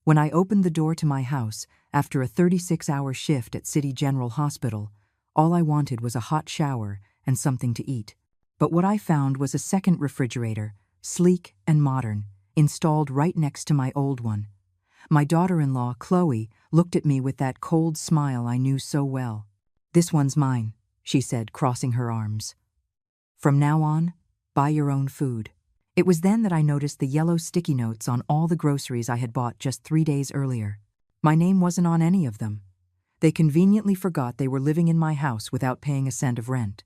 When I opened the door to my house after a 36-hour shift at City General Hospital, all I wanted was a hot shower and something to eat. But what I found was a second refrigerator, sleek and modern, installed right next to my old one. My daughter-in-law, Chloe, looked at me with that cold smile I knew so well. "This one's mine," she said, crossing her arms. "From now on, buy your own food." It was then that I noticed the yellow sticky notes on all the groceries I had bought just 3 days earlier. My name wasn't on any of them. They conveniently forgot they were living in my house without paying a cent of rent.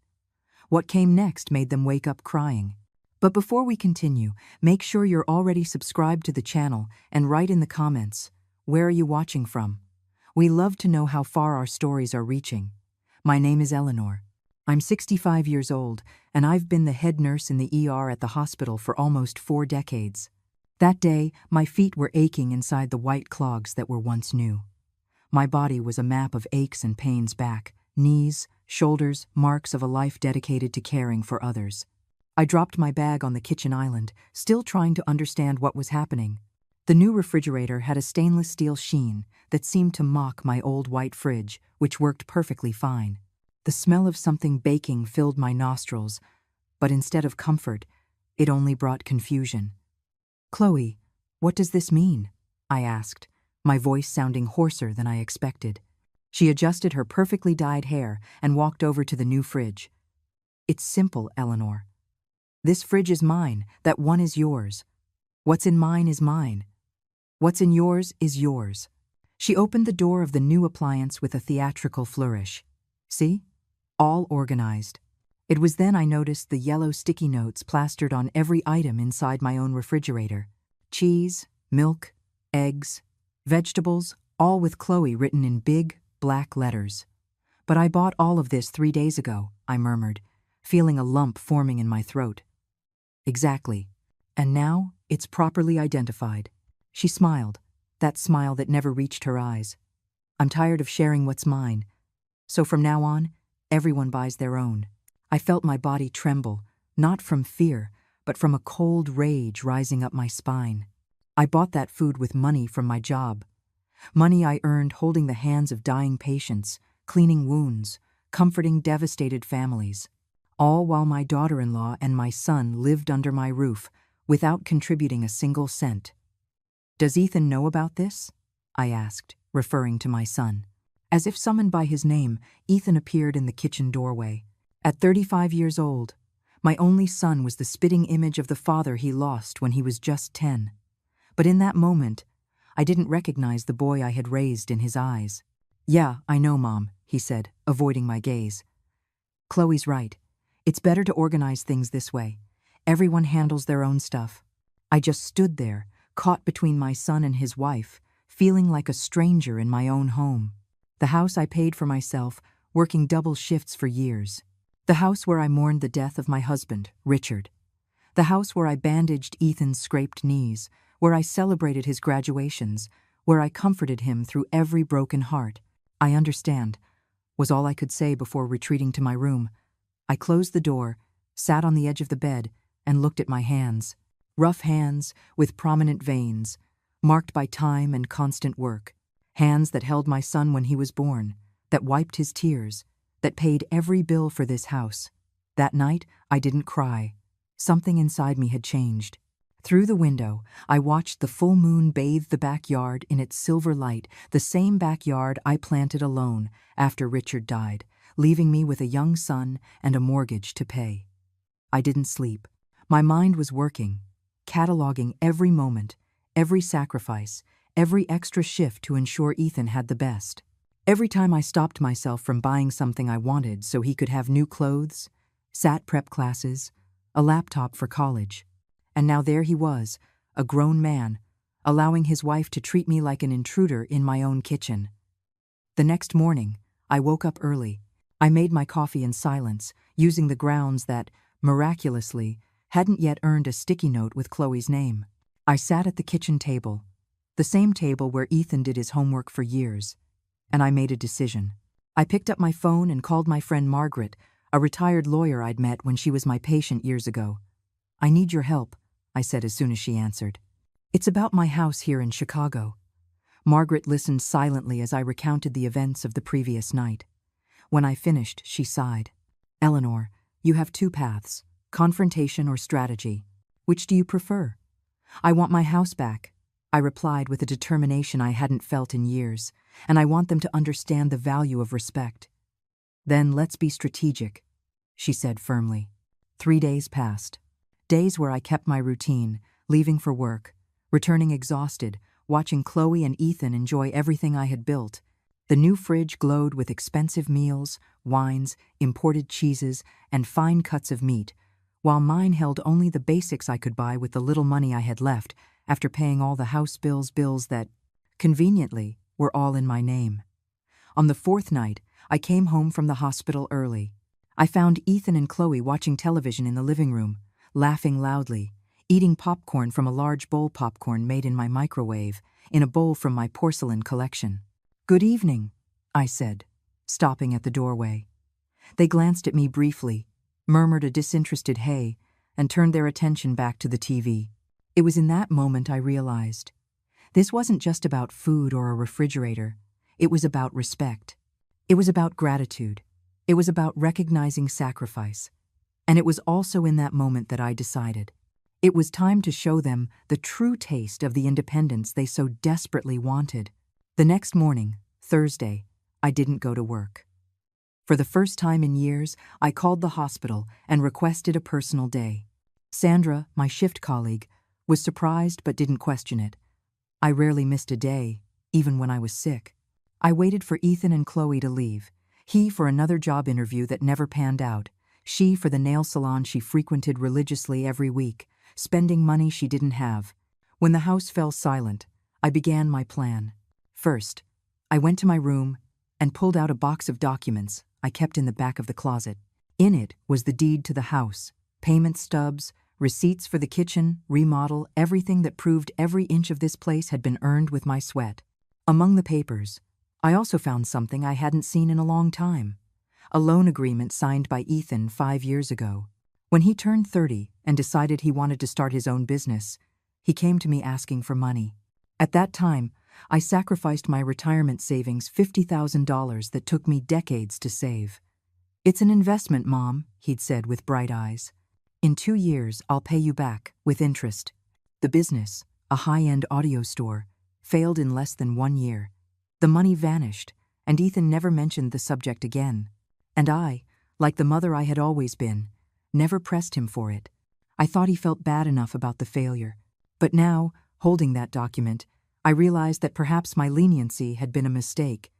What came next made them wake up crying. But before we continue, make sure you're already subscribed to the channel and write in the comments, where are you watching from? We love to know how far our stories are reaching. My name is Eleanor. I'm 65 years old, and I've been the head nurse in the ER at the hospital for almost 4 decades. That day, my feet were aching inside the white clogs that were once new. My body was a map of aches and pains back, knees, shoulders, marks of a life dedicated to caring for others. I dropped my bag on the kitchen island, still trying to understand what was happening. The new refrigerator had a stainless steel sheen that seemed to mock my old white fridge, which worked perfectly fine. The smell of something baking filled my nostrils, but instead of comfort, it only brought confusion. "Chloe, what does this mean?" I asked, my voice sounding hoarser than I expected. She adjusted her perfectly dyed hair and walked over to the new fridge. "It's simple, Eleanor. This fridge is mine, that one is yours. What's in mine is mine. What's in yours is yours." She opened the door of the new appliance with a theatrical flourish. "See? All organized." It was then I noticed the yellow sticky notes plastered on every item inside my own refrigerator. Cheese, milk, eggs, vegetables, all with Chloe written in big, black letters. "But I bought all of this 3 days ago," I murmured, feeling a lump forming in my throat. "Exactly. And now it's properly identified." She smiled, that smile that never reached her eyes. "I'm tired of sharing what's mine. So from now on, everyone buys their own." I felt my body tremble, not from fear, but from a cold rage rising up my spine. I bought that food with money from my job. Money I earned holding the hands of dying patients, cleaning wounds, comforting devastated families. All while my daughter-in-law and my son lived under my roof without contributing a single cent. "Does Ethan know about this?" I asked, referring to my son. As if summoned by his name, Ethan appeared in the kitchen doorway. At 35 years old, my only son was the spitting image of the father he lost when he was just 10. But in that moment, I didn't recognize the boy I had raised in his eyes. "Yeah, I know, Mom," he said, avoiding my gaze. "Chloe's right. It's better to organize things this way. Everyone handles their own stuff." I just stood there, caught between my son and his wife, feeling like a stranger in my own home. The house I paid for myself, working double shifts for years. The house where I mourned the death of my husband, Richard. The house where I bandaged Ethan's scraped knees, where I celebrated his graduations, where I comforted him through every broken heart. "I understand," was all I could say before retreating to my room. I closed the door, sat on the edge of the bed, and looked at my hands. Rough hands with prominent veins, marked by time and constant work. Hands that held my son when he was born, that wiped his tears, that paid every bill for this house. That night, I didn't cry. Something inside me had changed. Through the window, I watched the full moon bathe the backyard in its silver light, the same backyard I planted alone after Richard died, leaving me with a young son and a mortgage to pay. I didn't sleep. My mind was working, cataloging every moment, every sacrifice, every extra shift to ensure Ethan had the best. Every time I stopped myself from buying something I wanted so he could have new clothes, SAT prep classes, a laptop for college. And now there he was, a grown man, allowing his wife to treat me like an intruder in my own kitchen. The next morning, I woke up early. I made my coffee in silence, using the grounds that, miraculously, hadn't yet earned a sticky note with Chloe's name. I sat at the kitchen table, the same table where Ethan did his homework for years, and I made a decision. I picked up my phone and called my friend Margaret, a retired lawyer I'd met when she was my patient years ago. "I need your help," I said as soon as she answered. "It's about my house here in Chicago. Margaret listened silently as I recounted the events of the previous night. When I finished, she sighed. "Eleanor, you have two paths, confrontation or strategy. Which do you prefer?" "I want my house back," I replied with a determination I hadn't felt in years, "and I want them to understand the value of respect." "Then let's be strategic," she said firmly. 3 days passed. Days where I kept my routine, leaving for work, returning exhausted, watching Chloe and Ethan enjoy everything I had built. The new fridge glowed with expensive meals, wines, imported cheeses, and fine cuts of meat, while mine held only the basics I could buy with the little money I had left after paying all the house bills that, conveniently, were all in my name. On the 4th night, I came home from the hospital early. I found Ethan and Chloe watching television in the living room, laughing loudly, eating popcorn from a large bowl popcorn made in my microwave, in a bowl from my porcelain collection. "Good evening," I said, stopping at the doorway. They glanced at me briefly, murmured a disinterested hey, and turned their attention back to the TV. It was in that moment I realized. This wasn't just about food or a refrigerator. It was about respect. It was about gratitude. It was about recognizing sacrifice. And it was also in that moment that I decided. It was time to show them the true taste of the independence they so desperately wanted. The next morning, Thursday, I didn't go to work. For the first time in years, I called the hospital and requested a personal day. Sandra, my shift colleague, was surprised but didn't question it. I rarely missed a day, even when I was sick. I waited for Ethan and Chloe to leave. He for another job interview that never panned out. She for the nail salon she frequented religiously every week, spending money she didn't have. When the house fell silent, I began my plan. First, I went to my room and pulled out a box of documents I kept in the back of the closet. In it was the deed to the house, payment stubs, receipts for the kitchen, remodel, everything that proved every inch of this place had been earned with my sweat. Among the papers, I also found something I hadn't seen in a long time. A loan agreement signed by Ethan 5 years ago. When he turned 30 and decided he wanted to start his own business, he came to me asking for money. At that time, I sacrificed my retirement savings $50,000 that took me decades to save. "It's an investment, Mom," he'd said with bright eyes. "In 2 years, I'll pay you back, with interest." The business, a high-end audio store, failed in less than 1 year. The money vanished, and Ethan never mentioned the subject again. And I, like the mother I had always been, never pressed him for it. I thought he felt bad enough about the failure. But now, holding that document, I realized that perhaps my leniency had been a mistake.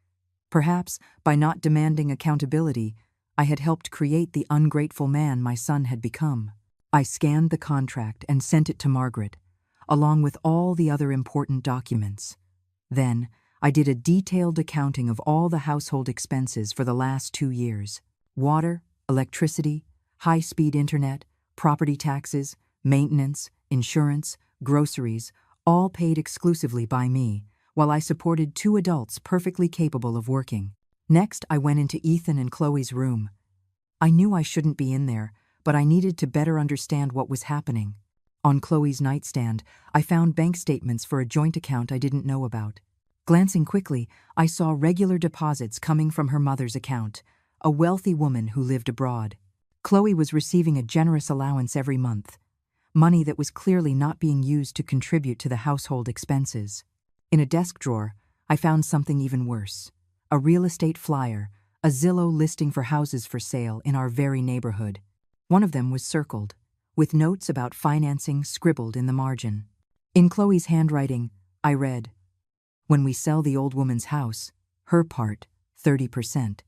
Perhaps, by not demanding accountability, I had helped create the ungrateful man my son had become. I scanned the contract and sent it to Margaret, along with all the other important documents. Then, I did a detailed accounting of all the household expenses for the last 2 years. Water, electricity, high-speed internet, property taxes, maintenance, insurance, groceries, all paid exclusively by me, while I supported 2 adults perfectly capable of working. Next, I went into Ethan and Chloe's room. I knew I shouldn't be in there, but I needed to better understand what was happening. On Chloe's nightstand, I found bank statements for a joint account I didn't know about. Glancing quickly, I saw regular deposits coming from her mother's account, a wealthy woman who lived abroad. Chloe was receiving a generous allowance every month, money that was clearly not being used to contribute to the household expenses. In a desk drawer, I found something even worse. A real estate flyer, a Zillow listing for houses for sale in our very neighborhood. One of them was circled, with notes about financing scribbled in the margin. In Chloe's handwriting, I read, "When we sell the old woman's house, her part, 30%.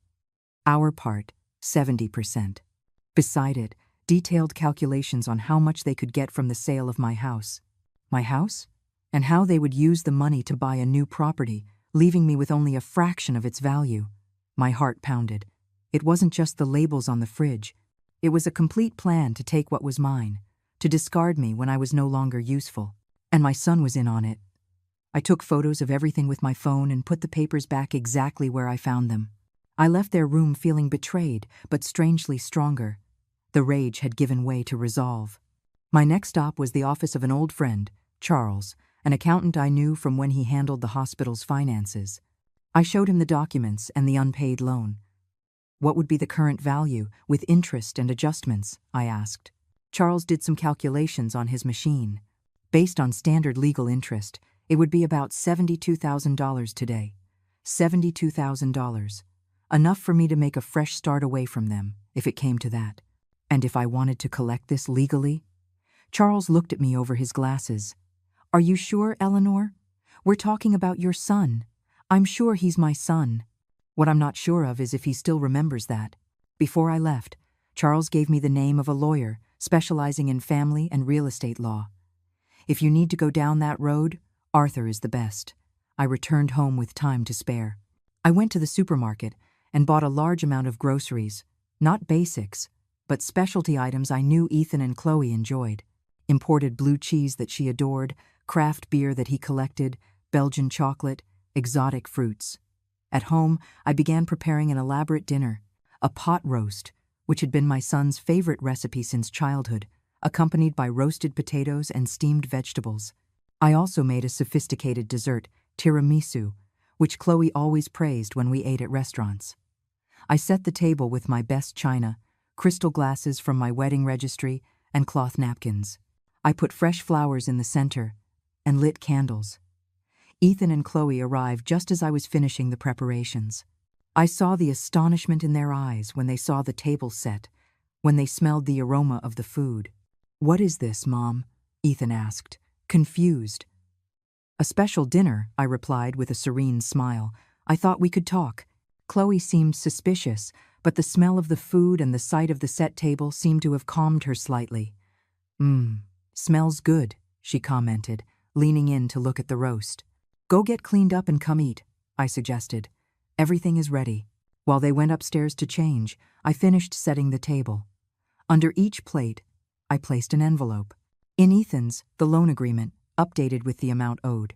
Our part, 70%. Beside it, detailed calculations on how much they could get from the sale of my house. My house? And how they would use the money to buy a new property, leaving me with only a fraction of its value. My heart pounded. It wasn't just the labels on the fridge. It was a complete plan to take what was mine, to discard me when I was no longer useful. And my son was in on it. I took photos of everything with my phone and put the papers back exactly where I found them. I left their room feeling betrayed, but strangely stronger. The rage had given way to resolve. My next stop was the office of an old friend, Charles, an accountant I knew from when he handled the hospital's finances. I showed him the documents and the unpaid loan. What would be the current value, with interest and adjustments? I asked. Charles did some calculations on his machine. Based on standard legal interest, it would be about $72,000 today. $72,000. Enough for me to make a fresh start away from them, if it came to that. And if I wanted to collect this legally? Charles looked at me over his glasses. Are you sure, Eleanor? We're talking about your son. I'm sure he's my son. What I'm not sure of is if he still remembers that. Before I left, Charles gave me the name of a lawyer specializing in family and real estate law. If you need to go down that road, Arthur is the best. I returned home with time to spare. I went to the supermarket and bought a large amount of groceries, not basics, but specialty items I knew Ethan and Chloe enjoyed. Imported blue cheese that she adored, craft beer that he collected, Belgian chocolate, exotic fruits. At home, I began preparing an elaborate dinner, a pot roast, which had been my son's favorite recipe since childhood, accompanied by roasted potatoes and steamed vegetables. I also made a sophisticated dessert, tiramisu, which Chloe always praised when we ate at restaurants. I set the table with my best china, crystal glasses from my wedding registry, and cloth napkins. I put fresh flowers in the center and lit candles. Ethan and Chloe arrived just as I was finishing the preparations. I saw the astonishment in their eyes when they saw the table set, when they smelled the aroma of the food. "What is this, Mom?" Ethan asked, confused. "A special dinner," I replied with a serene smile. "I thought we could talk." Chloe seemed suspicious, but the smell of the food and the sight of the set table seemed to have calmed her slightly. Smells good," she commented, leaning in to look at the roast. "Go get cleaned up and come eat," I suggested. "Everything is ready." While they went upstairs to change, I finished setting the table. Under each plate, I placed an envelope. In Ethan's, the loan agreement, updated with the amount owed.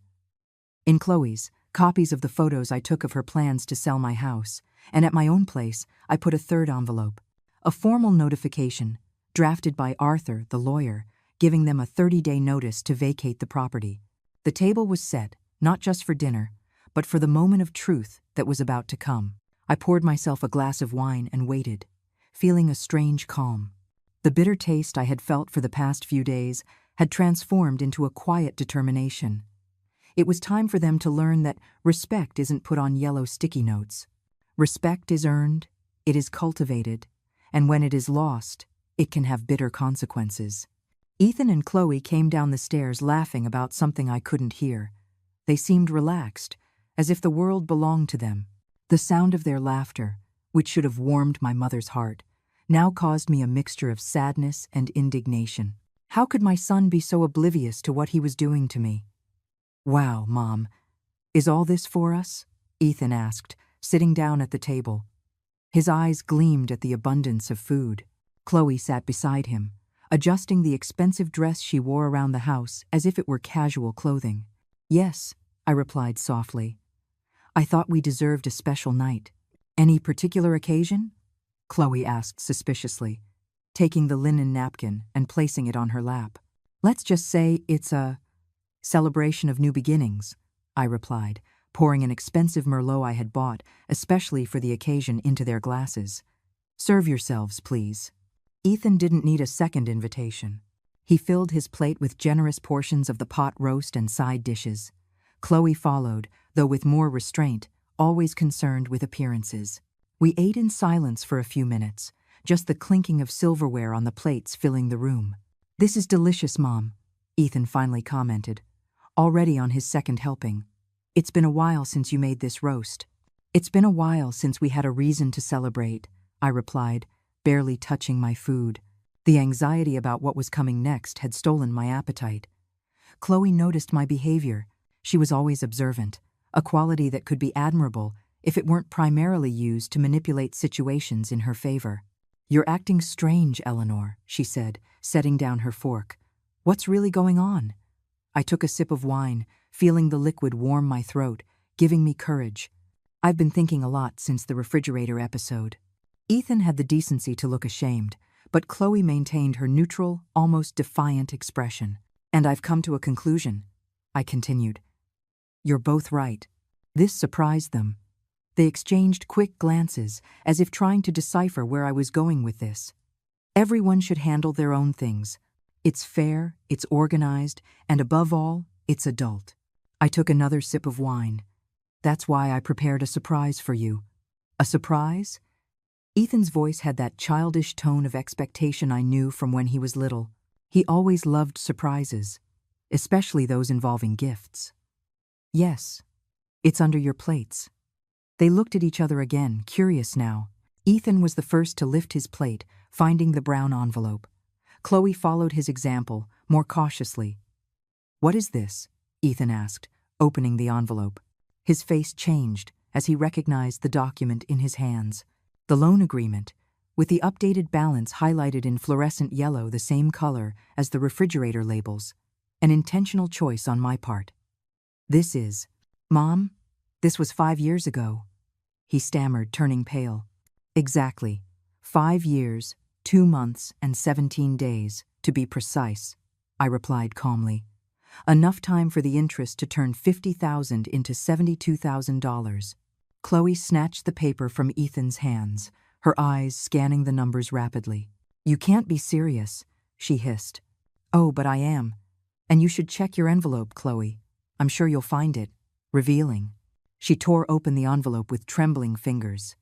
In Chloe's, copies of the photos I took of her plans to sell my house, and at my own place, I put a third envelope. A formal notification, drafted by Arthur, the lawyer, giving them a 30-day notice to vacate the property. The table was set, not just for dinner, but for the moment of truth that was about to come. I poured myself a glass of wine and waited, feeling a strange calm. The bitter taste I had felt for the past few days had transformed into a quiet determination. It was time for them to learn that respect isn't put on yellow sticky notes. Respect is earned, it is cultivated, and when it is lost, it can have bitter consequences. Ethan and Chloe came down the stairs laughing about something I couldn't hear. They seemed relaxed, as if the world belonged to them. The sound of their laughter, which should have warmed my mother's heart, now caused me a mixture of sadness and indignation. How could my son be so oblivious to what he was doing to me? "Wow, Mom, is all this for us?" Ethan asked, sitting down at the table. His eyes gleamed at the abundance of food. Chloe sat beside him, adjusting the expensive dress she wore around the house as if it were casual clothing. "Yes," I replied softly. "I thought we deserved a special night." "Any particular occasion?" Chloe asked suspiciously, taking the linen napkin and placing it on her lap. "Let's just say it's a celebration of new beginnings," I replied, pouring an expensive Merlot I had bought, especially for the occasion, into their glasses. "Serve yourselves, please." Ethan didn't need a second invitation. He filled his plate with generous portions of the pot roast and side dishes. Chloe followed, though with more restraint, always concerned with appearances. We ate in silence for a few minutes, just the clinking of silverware on the plates filling the room. "This is delicious, Mom," Ethan finally commented, already on his second helping. "It's been a while since you made this roast." "It's been a while since we had a reason to celebrate," I replied, barely touching my food. The anxiety about what was coming next had stolen my appetite. Chloe noticed my behavior. She was always observant, a quality that could be admirable if it weren't primarily used to manipulate situations in her favor. "You're acting strange, Eleanor," she said, setting down her fork. "What's really going on?" I took a sip of wine, feeling the liquid warm my throat, giving me courage. "I've been thinking a lot since the refrigerator episode." Ethan had the decency to look ashamed, but Chloe maintained her neutral, almost defiant expression. "And I've come to a conclusion," I continued. You're both right. This surprised them. They exchanged quick glances, as if trying to decipher where I was going with this. Everyone should handle their own things. It's fair, it's organized, and above all, it's adult. I took another sip of wine. That's why I prepared a surprise for you. A surprise? Ethan's voice had that childish tone of expectation I knew from when he was little. He always loved surprises, especially those involving gifts. Yes, it's under your plates. They looked at each other again, curious now. Ethan was the first to lift his plate, finding the brown envelope. Chloe followed his example, more cautiously. What is this? Ethan asked, opening the envelope. His face changed as he recognized the document in his hands. The loan agreement, with the updated balance highlighted in fluorescent yellow, the same color as the refrigerator labels. An intentional choice on my part. This is, Mom, this was 5 years ago. He stammered, turning pale. Exactly. 5 years, 2 months, and 17 days, to be precise, I replied calmly. Enough time for the interest to turn $50,000 into $72,000. Chloe snatched the paper from Ethan's hands, her eyes scanning the numbers rapidly. You can't be serious, she hissed. Oh, but I am. And you should check your envelope, Chloe. I'm sure you'll find it. Revealing. She tore open the envelope with trembling fingers.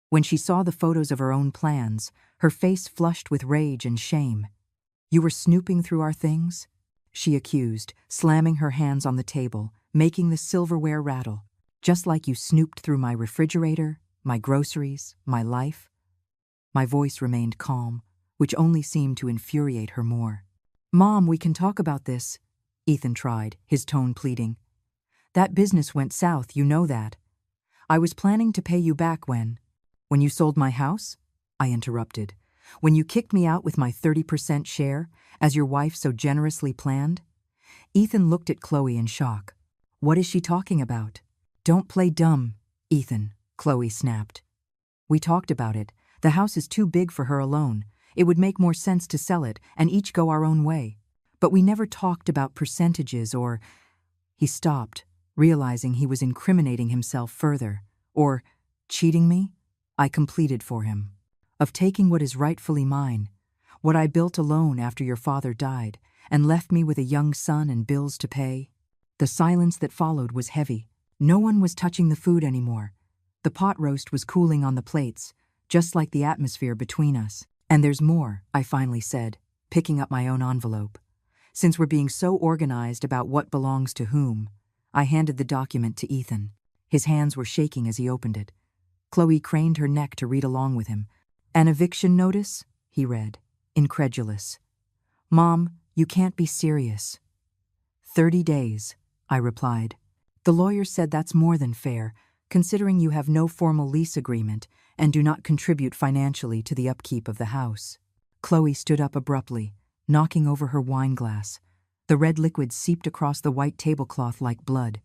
When she saw the photos of her own plans, her face flushed with rage and shame. You were snooping through our things? She accused, slamming her hands on the table, making the silverware rattle. Just like you snooped through my refrigerator, my groceries, my life. My voice remained calm, which only seemed to infuriate her more. Mom, we can talk about this, Ethan tried, his tone pleading. That business went south, you know that. I was planning to pay you back when you sold my house? I interrupted. When you kicked me out with my 30% share, as your wife so generously planned? Ethan looked at Chloe in shock. What is she talking about? Don't play dumb, Ethan, Chloe snapped. We talked about it. The house is too big for her alone. It would make more sense to sell it and each go our own way. But we never talked about percentages or... He stopped, realizing he was incriminating himself further. Or cheating me? I completed for him. Of taking what is rightfully mine, what I built alone after your father died, and left me with a young son and bills to pay. The silence that followed was heavy. No one was touching the food anymore. The pot roast was cooling on the plates, just like the atmosphere between us. And there's more, I finally said, picking up my own envelope. Since we're being so organized about what belongs to whom, I handed the document to Ethan. His hands were shaking as he opened it. Chloe craned her neck to read along with him. An eviction notice? He read, incredulous. Mom, you can't be serious. 30 days, I replied. The lawyer said that's more than fair, considering you have no formal lease agreement and do not contribute financially to the upkeep of the house. Chloe stood up abruptly, knocking over her wine glass. The red liquid seeped across the white tablecloth like blood.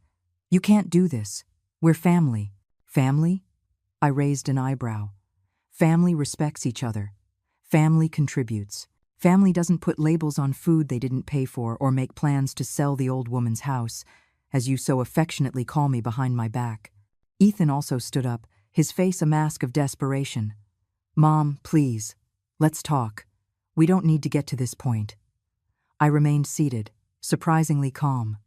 You can't do this. We're family. Family? I raised an eyebrow. Family respects each other. Family contributes. Family doesn't put labels on food they didn't pay for or make plans to sell the old woman's house, as you so affectionately call me behind my back. Ethan also stood up, his face a mask of desperation. Mom, please, let's talk. We don't need to get to this point. I remained seated, surprisingly calm.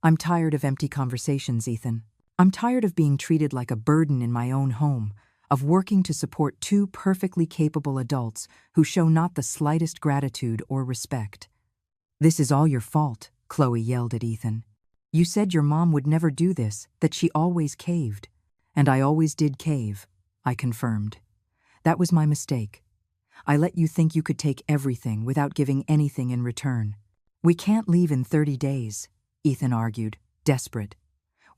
I'm tired of empty conversations, Ethan. I'm tired of being treated like a burden in my own home, of working to support 2 perfectly capable adults who show not the slightest gratitude or respect. This is all your fault, Chloe yelled at Ethan. You said your mom would never do this, that she always caved. And I always did cave, I confirmed. That was my mistake. I let you think you could take everything without giving anything in return. We can't leave in 30 days, Ethan argued, desperate.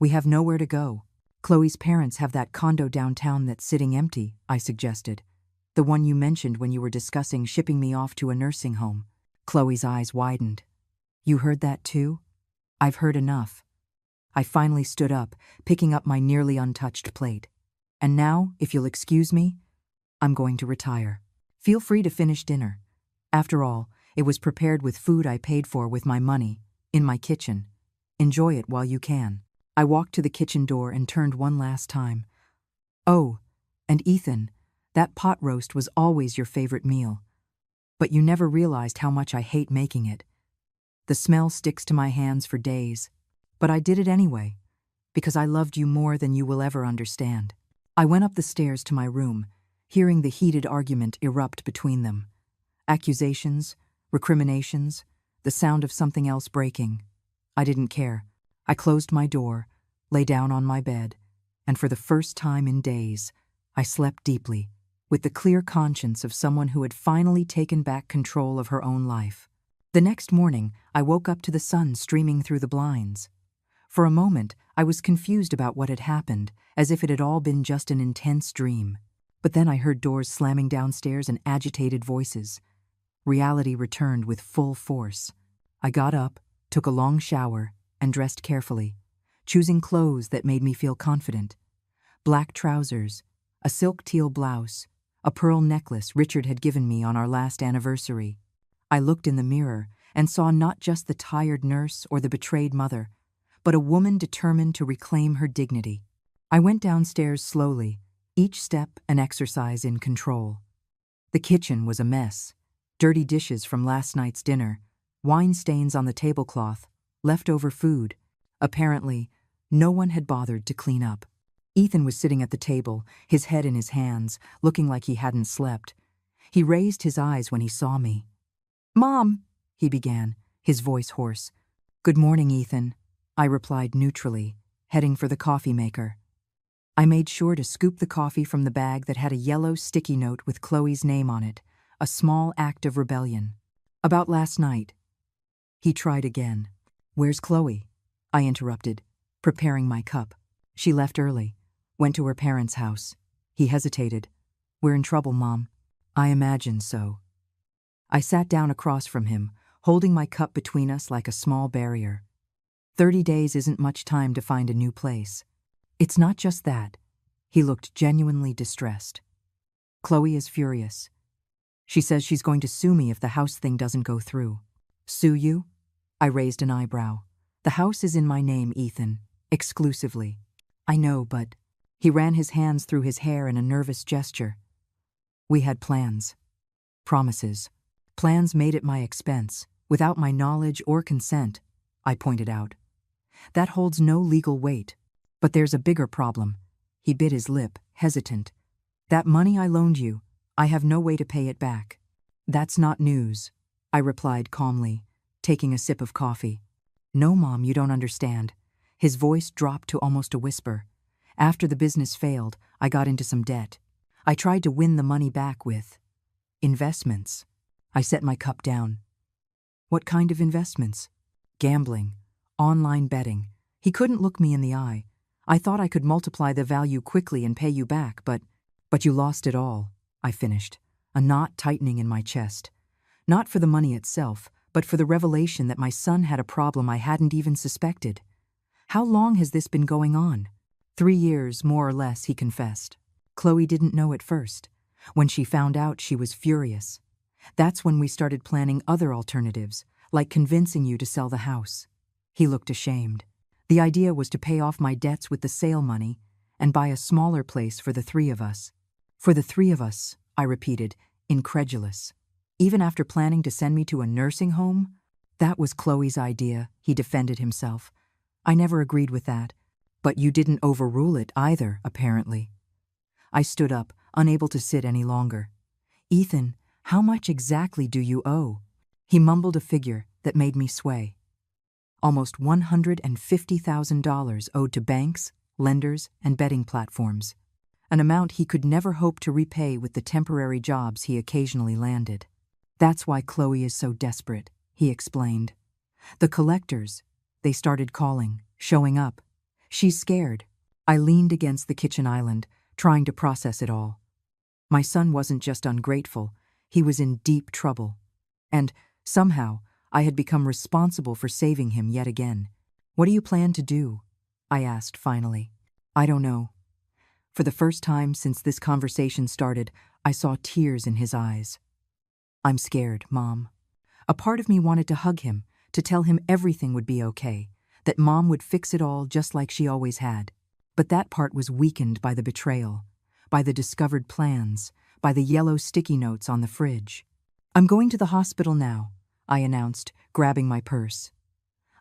We have nowhere to go. Chloe's parents have that condo downtown that's sitting empty, I suggested. The one you mentioned when you were discussing shipping me off to a nursing home. Chloe's eyes widened. You heard that too? I've heard enough. I finally stood up, picking up my nearly untouched plate. And now, if you'll excuse me, I'm going to retire. Feel free to finish dinner. After all, it was prepared with food I paid for with my money, in my kitchen. Enjoy it while you can. I walked to the kitchen door and turned one last time. Oh, and Ethan, that pot roast was always your favorite meal. But you never realized how much I hate making it. The smell sticks to my hands for days. But I did it anyway, because I loved you more than you will ever understand. I went up the stairs to my room, hearing the heated argument erupt between them. Accusations, recriminations, the sound of something else breaking. I didn't care. I closed my door, lay down on my bed, and for the first time in days, I slept deeply, with the clear conscience of someone who had finally taken back control of her own life. The next morning, I woke up to the sun streaming through the blinds. For a moment, I was confused about what had happened, as if it had all been just an intense dream. But then I heard doors slamming downstairs and agitated voices. Reality returned with full force. I got up, took a long shower, and dressed carefully, choosing clothes that made me feel confident. Black trousers, a silk teal blouse, a pearl necklace Richard had given me on our last anniversary. I looked in the mirror and saw not just the tired nurse or the betrayed mother, but a woman determined to reclaim her dignity. I went downstairs slowly, each step an exercise in control. The kitchen was a mess. Dirty dishes from last night's dinner, wine stains on the tablecloth, leftover food. Apparently, no one had bothered to clean up. Ethan was sitting at the table, his head in his hands, looking like he hadn't slept. He raised his eyes when he saw me. "Mom," he began, his voice hoarse. "Good morning, Ethan," I replied neutrally, heading for the coffee maker. I made sure to scoop the coffee from the bag that had a yellow sticky note with Chloe's name on it, a small act of rebellion. "About last night." He tried again. "Where's Chloe?" I interrupted, preparing my cup. "She left early. Went to her parents' house." He hesitated. "We're in trouble, Mom." "I imagined so." I sat down across from him, holding my cup between us like a small barrier. 30 days isn't much time to find a new place. It's not just that. He looked genuinely distressed. "Chloe is furious. She says she's going to sue me if the house thing doesn't go through." "Sue you?" I raised an eyebrow. "The house is in my name, Ethan, exclusively." "I know, but..." He ran his hands through his hair in a nervous gesture. "We had plans. Promises. Plans made at my expense, without my knowledge or consent," I pointed out. "That holds no legal weight. But there's a bigger problem." He bit his lip, hesitant. "That money I loaned you, I have no way to pay it back." "That's not news," I replied calmly, taking a sip of coffee. "No, Mom, you don't understand." His voice dropped to almost a whisper. "After the business failed, I got into some debt. I tried to win the money back with investments." I set my cup down. "What kind of investments?" "Gambling. Online betting." He couldn't look me in the eye. "I thought I could multiply the value quickly and pay you back, but you lost it all," I finished, a knot tightening in my chest. Not for the money itself, but for the revelation that my son had a problem I hadn't even suspected. "How long has this been going on?" 3 years, more or less, he confessed. "Chloe didn't know at first. When she found out, she was furious. That's when we started planning other alternatives, like convincing you to sell the house." He looked ashamed. "The idea was to pay off my debts with the sale money and buy a smaller place for the 3 of us." "For the 3 of us," I repeated, incredulous. "Even after planning to send me to a nursing home?" "That was Chloe's idea," he defended himself. "I never agreed with that. But you didn't overrule it either, apparently." I stood up, unable to sit any longer. "Ethan, how much exactly do you owe?" He mumbled a figure that made me sway. "Almost $150,000 owed to banks, lenders, and betting platforms, an amount he could never hope to repay with the temporary jobs he occasionally landed. That's why Chloe is so desperate," he explained. "The collectors, they started calling, showing up. She's scared." I leaned against the kitchen island, trying to process it all. My son wasn't just ungrateful, he was in deep trouble. And, somehow, I had become responsible for saving him yet again. "What do you plan to do?" I asked finally. "I don't know." For the first time since this conversation started, I saw tears in his eyes. "I'm scared, Mom." A part of me wanted to hug him, to tell him everything would be okay, that Mom would fix it all just like she always had. But that part was weakened by the betrayal, by the discovered plans, by the yellow sticky notes on the fridge. "I'm going to the hospital now," I announced, grabbing my purse.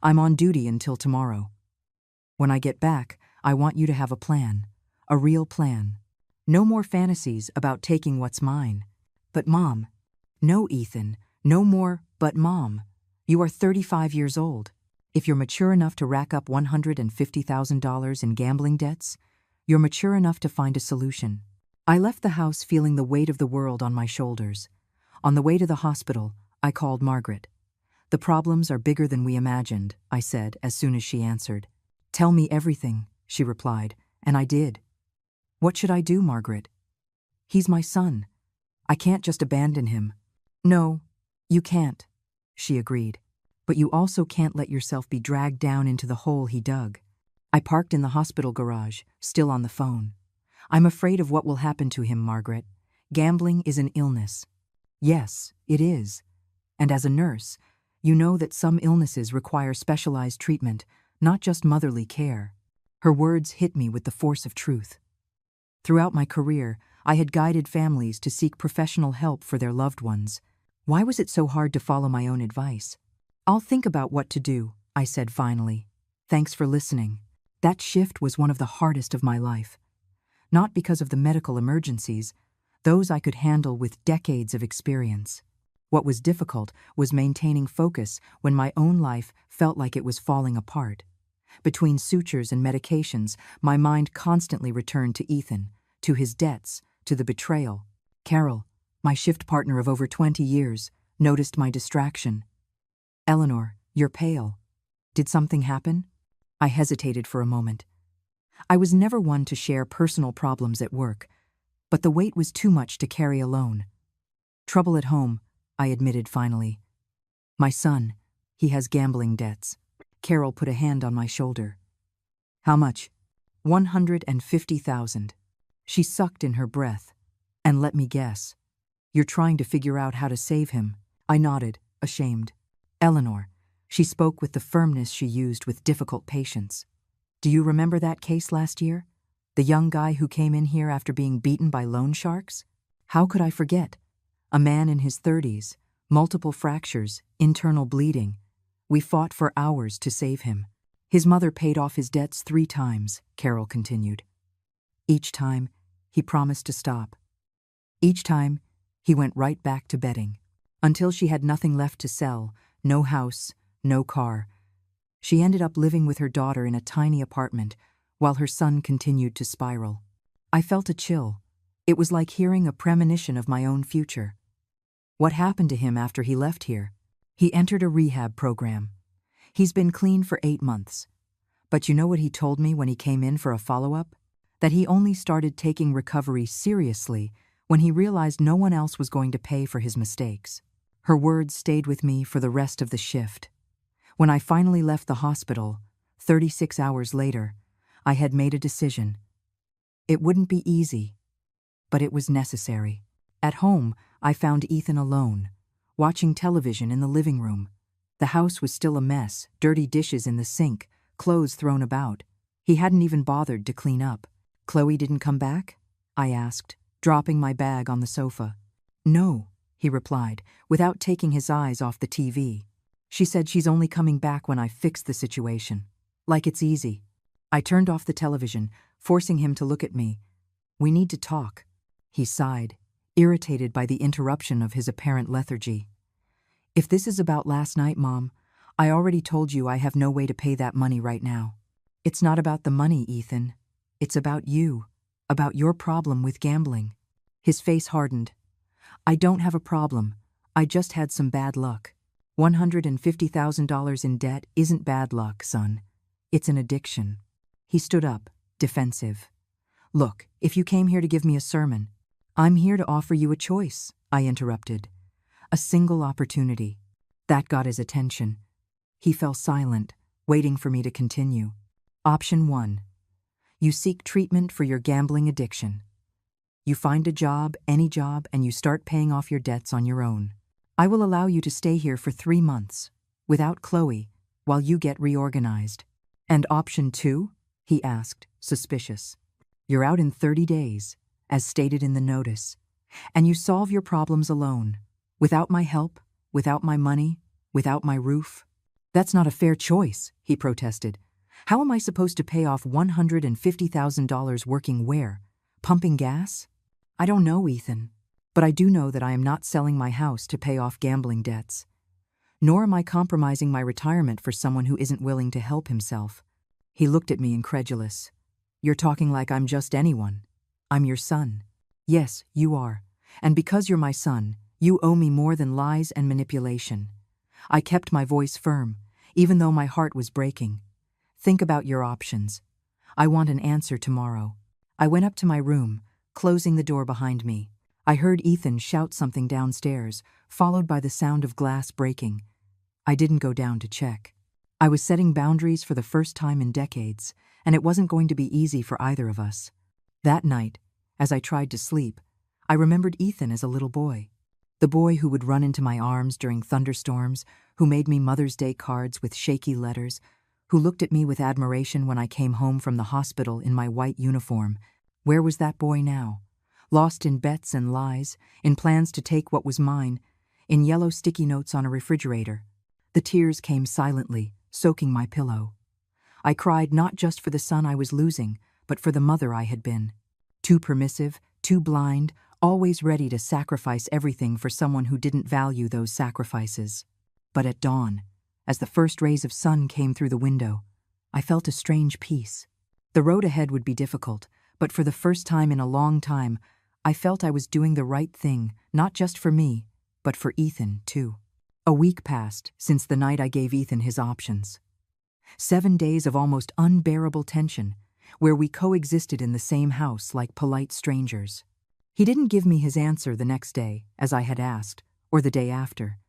"I'm on duty until tomorrow. When I get back, I want you to have a plan, a real plan. No more fantasies about taking what's mine." "But Mom." "No, Ethan, no more, but Mom. You are 35 years old. If you're mature enough to rack up $150,000 in gambling debts, you're mature enough to find a solution." I left the house feeling the weight of the world on my shoulders. On the way to the hospital, I called Margaret. "The problems are bigger than we imagined," I said as soon as she answered. "Tell me everything," she replied, and I did. "What should I do, Margaret?" "He's my son. I can't just abandon him." "No, you can't," she agreed. "But you also can't let yourself be dragged down into the hole he dug." I parked in the hospital garage, still on the phone. "I'm afraid of what will happen to him, Margaret. Gambling is an illness." "Yes, it is. And as a nurse, you know that some illnesses require specialized treatment, not just motherly care." Her words hit me with the force of truth. Throughout my career, I had guided families to seek professional help for their loved ones. Why was it so hard to follow my own advice? "I'll think about what to do," I said finally. "Thanks for listening." That shift was one of the hardest of my life. Not because of the medical emergencies, those I could handle with decades of experience. What was difficult was maintaining focus when my own life felt like it was falling apart. Between sutures and medications, my mind constantly returned to Ethan, to his debts, to the betrayal. Carol, my shift partner of over 20 years, noticed my distraction. "Eleanor, you're pale. Did something happen?" I hesitated for a moment. I was never one to share personal problems at work, but the weight was too much to carry alone. "Trouble at home," I admitted finally. "My son, he has gambling debts." Carol put a hand on my shoulder. "How much?" "150,000. She sucked in her breath. "And let me guess. You're trying to figure out how to save him." I nodded, ashamed. "Eleanor," she spoke with the firmness she used with difficult patience. "Do you remember that case last year? The young guy who came in here after being beaten by loan sharks? How could I forget? A man in his 30s, multiple fractures, internal bleeding. We fought for hours to save him. His mother paid off his debts 3 times, Carol continued. Each time, he promised to stop. Each time, he went right back to betting. Until she had nothing left to sell, no house, no car. She ended up living with her daughter in a tiny apartment, while her son continued to spiral. I felt a chill. It was like hearing a premonition of my own future. What happened to him after he left here? He entered a rehab program. He's been clean for 8 months. But you know what he told me when he came in for a follow-up? That he only started taking recovery seriously when he realized no one else was going to pay for his mistakes. Her words stayed with me for the rest of the shift. When I finally left the hospital, 36 hours later, I had made a decision. It wouldn't be easy, but it was necessary. At home, I found Ethan alone, watching television in the living room. The house was still a mess, dirty dishes in the sink, clothes thrown about. He hadn't even bothered to clean up. "Chloe didn't come back?" I asked, dropping my bag on the sofa. "No," he replied, without taking his eyes off the TV. "She said she's only coming back when I fix the situation. Like it's easy." I turned off the television, forcing him to look at me. "We need to talk." He sighed, irritated by the interruption of his apparent lethargy. "If this is about last night, Mom, I already told you I have no way to pay that money right now." "It's not about the money, Ethan. It's about you, about your problem with gambling." His face hardened. "I don't have a problem. I just had some bad luck. $150,000 in debt isn't bad luck, son. It's an addiction." He stood up, defensive. "Look, if you came here to give me a sermon, I'm here to offer you a choice," I interrupted. "A single opportunity." That got his attention. He fell silent, waiting for me to continue. Option 1. You seek treatment for your gambling addiction. You find a job, any job, and you start paying off your debts on your own. I will allow you to stay here for 3 months, without Chloe, while you get reorganized. And option 2? He asked, suspicious. You're out in 30 days, as stated in the notice, and you solve your problems alone, without my help, without my money, without my roof. That's not a fair choice, he protested. How am I supposed to pay off $150,000 working where? Pumping gas? I don't know, Ethan. But I do know that I am not selling my house to pay off gambling debts. Nor am I compromising my retirement for someone who isn't willing to help himself. He looked at me incredulous. You're talking like I'm just anyone. I'm your son. Yes, you are. And because you're my son, you owe me more than lies and manipulation. I kept my voice firm, even though my heart was breaking. Think about your options. I want an answer tomorrow. I went up to my room, closing the door behind me. I heard Ethan shout something downstairs, followed by the sound of glass breaking. I didn't go down to check. I was setting boundaries for the first time in decades, and it wasn't going to be easy for either of us. That night, as I tried to sleep, I remembered Ethan as a little boy. The boy who would run into my arms during thunderstorms, who made me Mother's Day cards with shaky letters, who looked at me with admiration when I came home from the hospital in my white uniform. Where was that boy now? Lost in bets and lies, in plans to take what was mine, in yellow sticky notes on a refrigerator. The tears came silently, soaking my pillow. I cried not just for the son I was losing, but for the mother I had been. Too permissive, too blind, always ready to sacrifice everything for someone who didn't value those sacrifices. But at dawn, as the first rays of sun came through the window, I felt a strange peace. The road ahead would be difficult, but for the first time in a long time, I felt I was doing the right thing, not just for me, but for Ethan, too. A week passed since the night I gave Ethan his options. 7 days of almost unbearable tension, where we coexisted in the same house like polite strangers. He didn't give me his answer the next day, as I had asked, or the day after.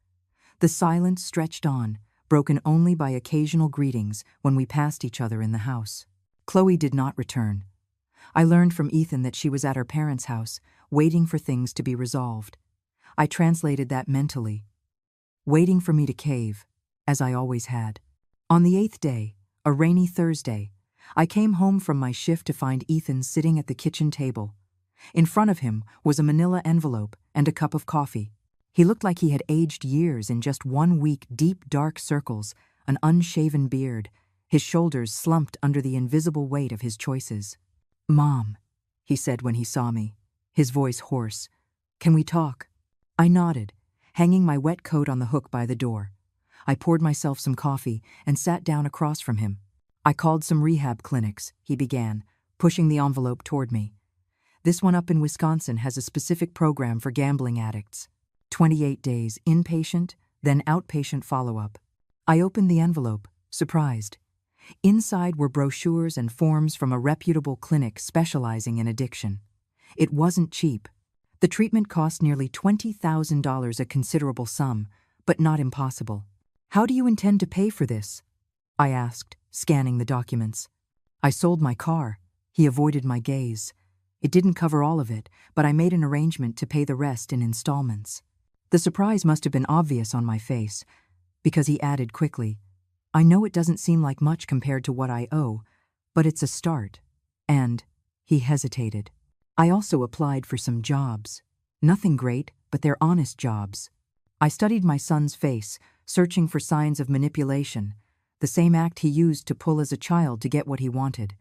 The silence stretched on, broken only by occasional greetings when we passed each other in the house. Chloe did not return. I learned from Ethan that she was at her parents' house, waiting for things to be resolved. I translated that mentally, waiting for me to cave, as I always had. On the 8th day, a rainy Thursday, I came home from my shift to find Ethan sitting at the kitchen table. In front of him was a manila envelope and a cup of coffee. He looked like he had aged years in just 1 week, deep dark circles, an unshaven beard, his shoulders slumped under the invisible weight of his choices. "Mom," he said when he saw me, his voice hoarse. "Can we talk?" I nodded, hanging my wet coat on the hook by the door. I poured myself some coffee and sat down across from him. "I called some rehab clinics," he began, pushing the envelope toward me. "This one up in Wisconsin has a specific program for gambling addicts. 28 days inpatient, then outpatient follow-up." I opened the envelope, surprised. Inside were brochures and forms from a reputable clinic specializing in addiction. It wasn't cheap. The treatment cost nearly $20,000, a considerable sum, but not impossible. "How do you intend to pay for this?" I asked, scanning the documents. "I sold my car." He avoided my gaze. "It didn't cover all of it, but I made an arrangement to pay the rest in installments." The surprise must have been obvious on my face, because he added quickly, "I know it doesn't seem like much compared to what I owe, but it's a start." And he hesitated. "I also applied for some jobs. Nothing great, but they're honest jobs." I studied my son's face, searching for signs of manipulation, the same act he used to pull as a child to get what he wanted.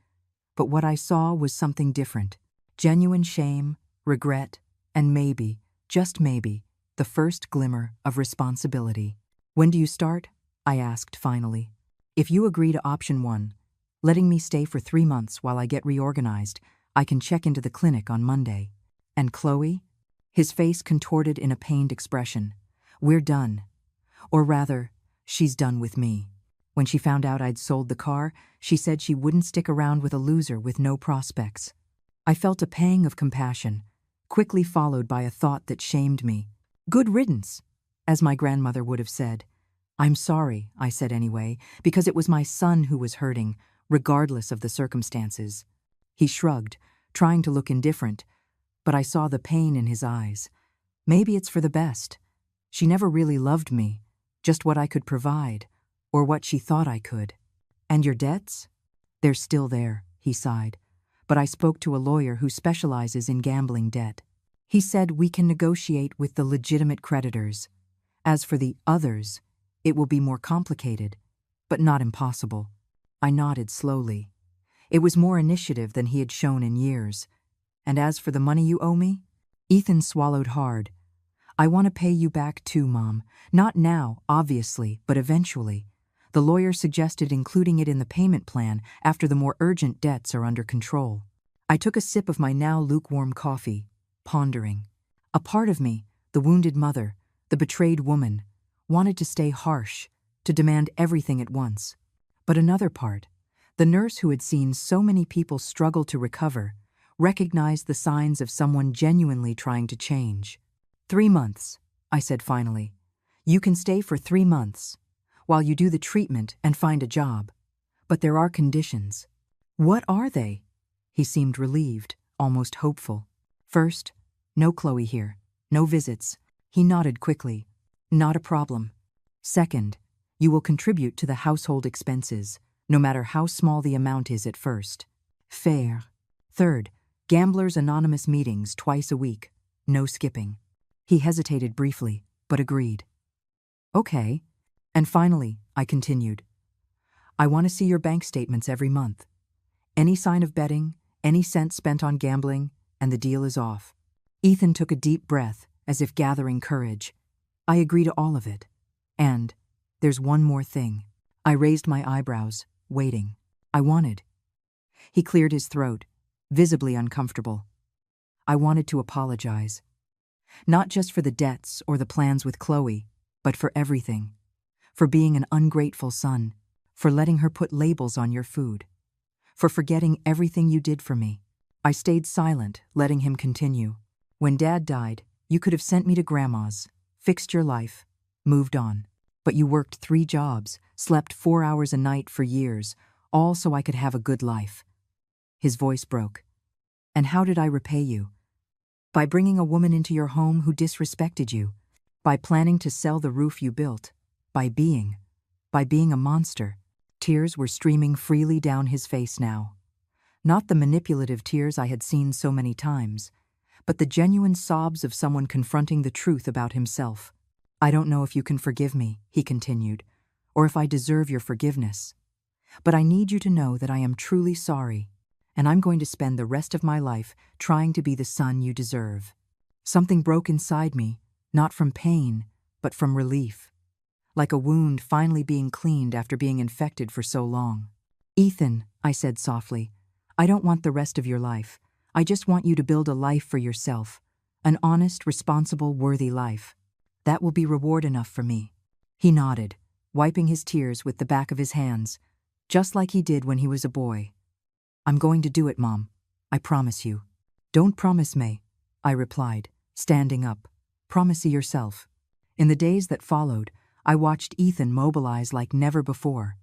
But what I saw was something different. Genuine shame, regret, and maybe, just maybe, the first glimmer of responsibility. "When do you start?" I asked finally. "If you agree to option 1, letting me stay for 3 months while I get reorganized, I can check into the clinic on Monday." "And Chloe?" His face contorted in a pained expression. "We're done. Or rather, she's done with me. When she found out I'd sold the car, she said she wouldn't stick around with a loser with no prospects." I felt a pang of compassion, quickly followed by a thought that shamed me. "Good riddance," as my grandmother would have said. "I'm sorry," I said anyway, because it was my son who was hurting, regardless of the circumstances. He shrugged, trying to look indifferent, but I saw the pain in his eyes. Maybe it's for the best. She never really loved me, just what I could provide, or what she thought I could. "And your debts?" They're still there, he sighed. But I spoke to a lawyer who specializes in gambling debt. He said we can negotiate with the legitimate creditors. As for the others, it will be more complicated, but not impossible. I nodded slowly. It was more initiative than he had shown in years. And as for the money you owe me? Ethan swallowed hard. I want to pay you back too, Mom. Not now, obviously, but eventually. The lawyer suggested including it in the payment plan after the more urgent debts are under control. I took a sip of my now lukewarm coffee, pondering. A part of me, the wounded mother, the betrayed woman, wanted to stay harsh, to demand everything at once. But another part, the nurse who had seen so many people struggle to recover, recognized the signs of someone genuinely trying to change. 3 months, I said finally. You can stay for 3 months, while you do the treatment and find a job. But there are conditions. What are they? He seemed relieved, almost hopeful. First, no Chloe here, no visits. He nodded quickly. Not a problem. Second, you will contribute to the household expenses, no matter how small the amount is at first. Fair. Third, Gamblers Anonymous meetings twice a week, no skipping. He hesitated briefly, but agreed. Okay. And finally, I continued, I want to see your bank statements every month. Any sign of betting, any cent spent on gambling, and the deal is off. Ethan took a deep breath, as if gathering courage. I agree to all of it. And there's one more thing. I raised my eyebrows, waiting. I wanted. He cleared his throat, visibly uncomfortable. I wanted to apologize. Not just for the debts or the plans with Chloe, but for everything. For being an ungrateful son, for letting her put labels on your food, for forgetting everything you did for me. I stayed silent, letting him continue. When Dad died, you could have sent me to Grandma's, fixed your life, moved on. But you worked 3 jobs, slept 4 hours a night for years, all so I could have a good life. His voice broke. And how did I repay you? By bringing a woman into your home who disrespected you, by planning to sell the roof you built, by being a monster. Tears were streaming freely down his face now. Not the manipulative tears I had seen so many times, but the genuine sobs of someone confronting the truth about himself. I don't know if you can forgive me, he continued, or if I deserve your forgiveness. But I need you to know that I am truly sorry, and I'm going to spend the rest of my life trying to be the son you deserve. Something broke inside me, not from pain, but from relief. Like a wound finally being cleaned after being infected for so long. Ethan, I said softly, I don't want the rest of your life. I just want you to build a life for yourself. An honest, responsible, worthy life. That will be reward enough for me. He nodded, wiping his tears with the back of his hands, just like he did when he was a boy. I'm going to do it, Mom. I promise you. Don't promise me, I replied, standing up. Promise yourself. In the days that followed, I watched Ethan mobilize like never before.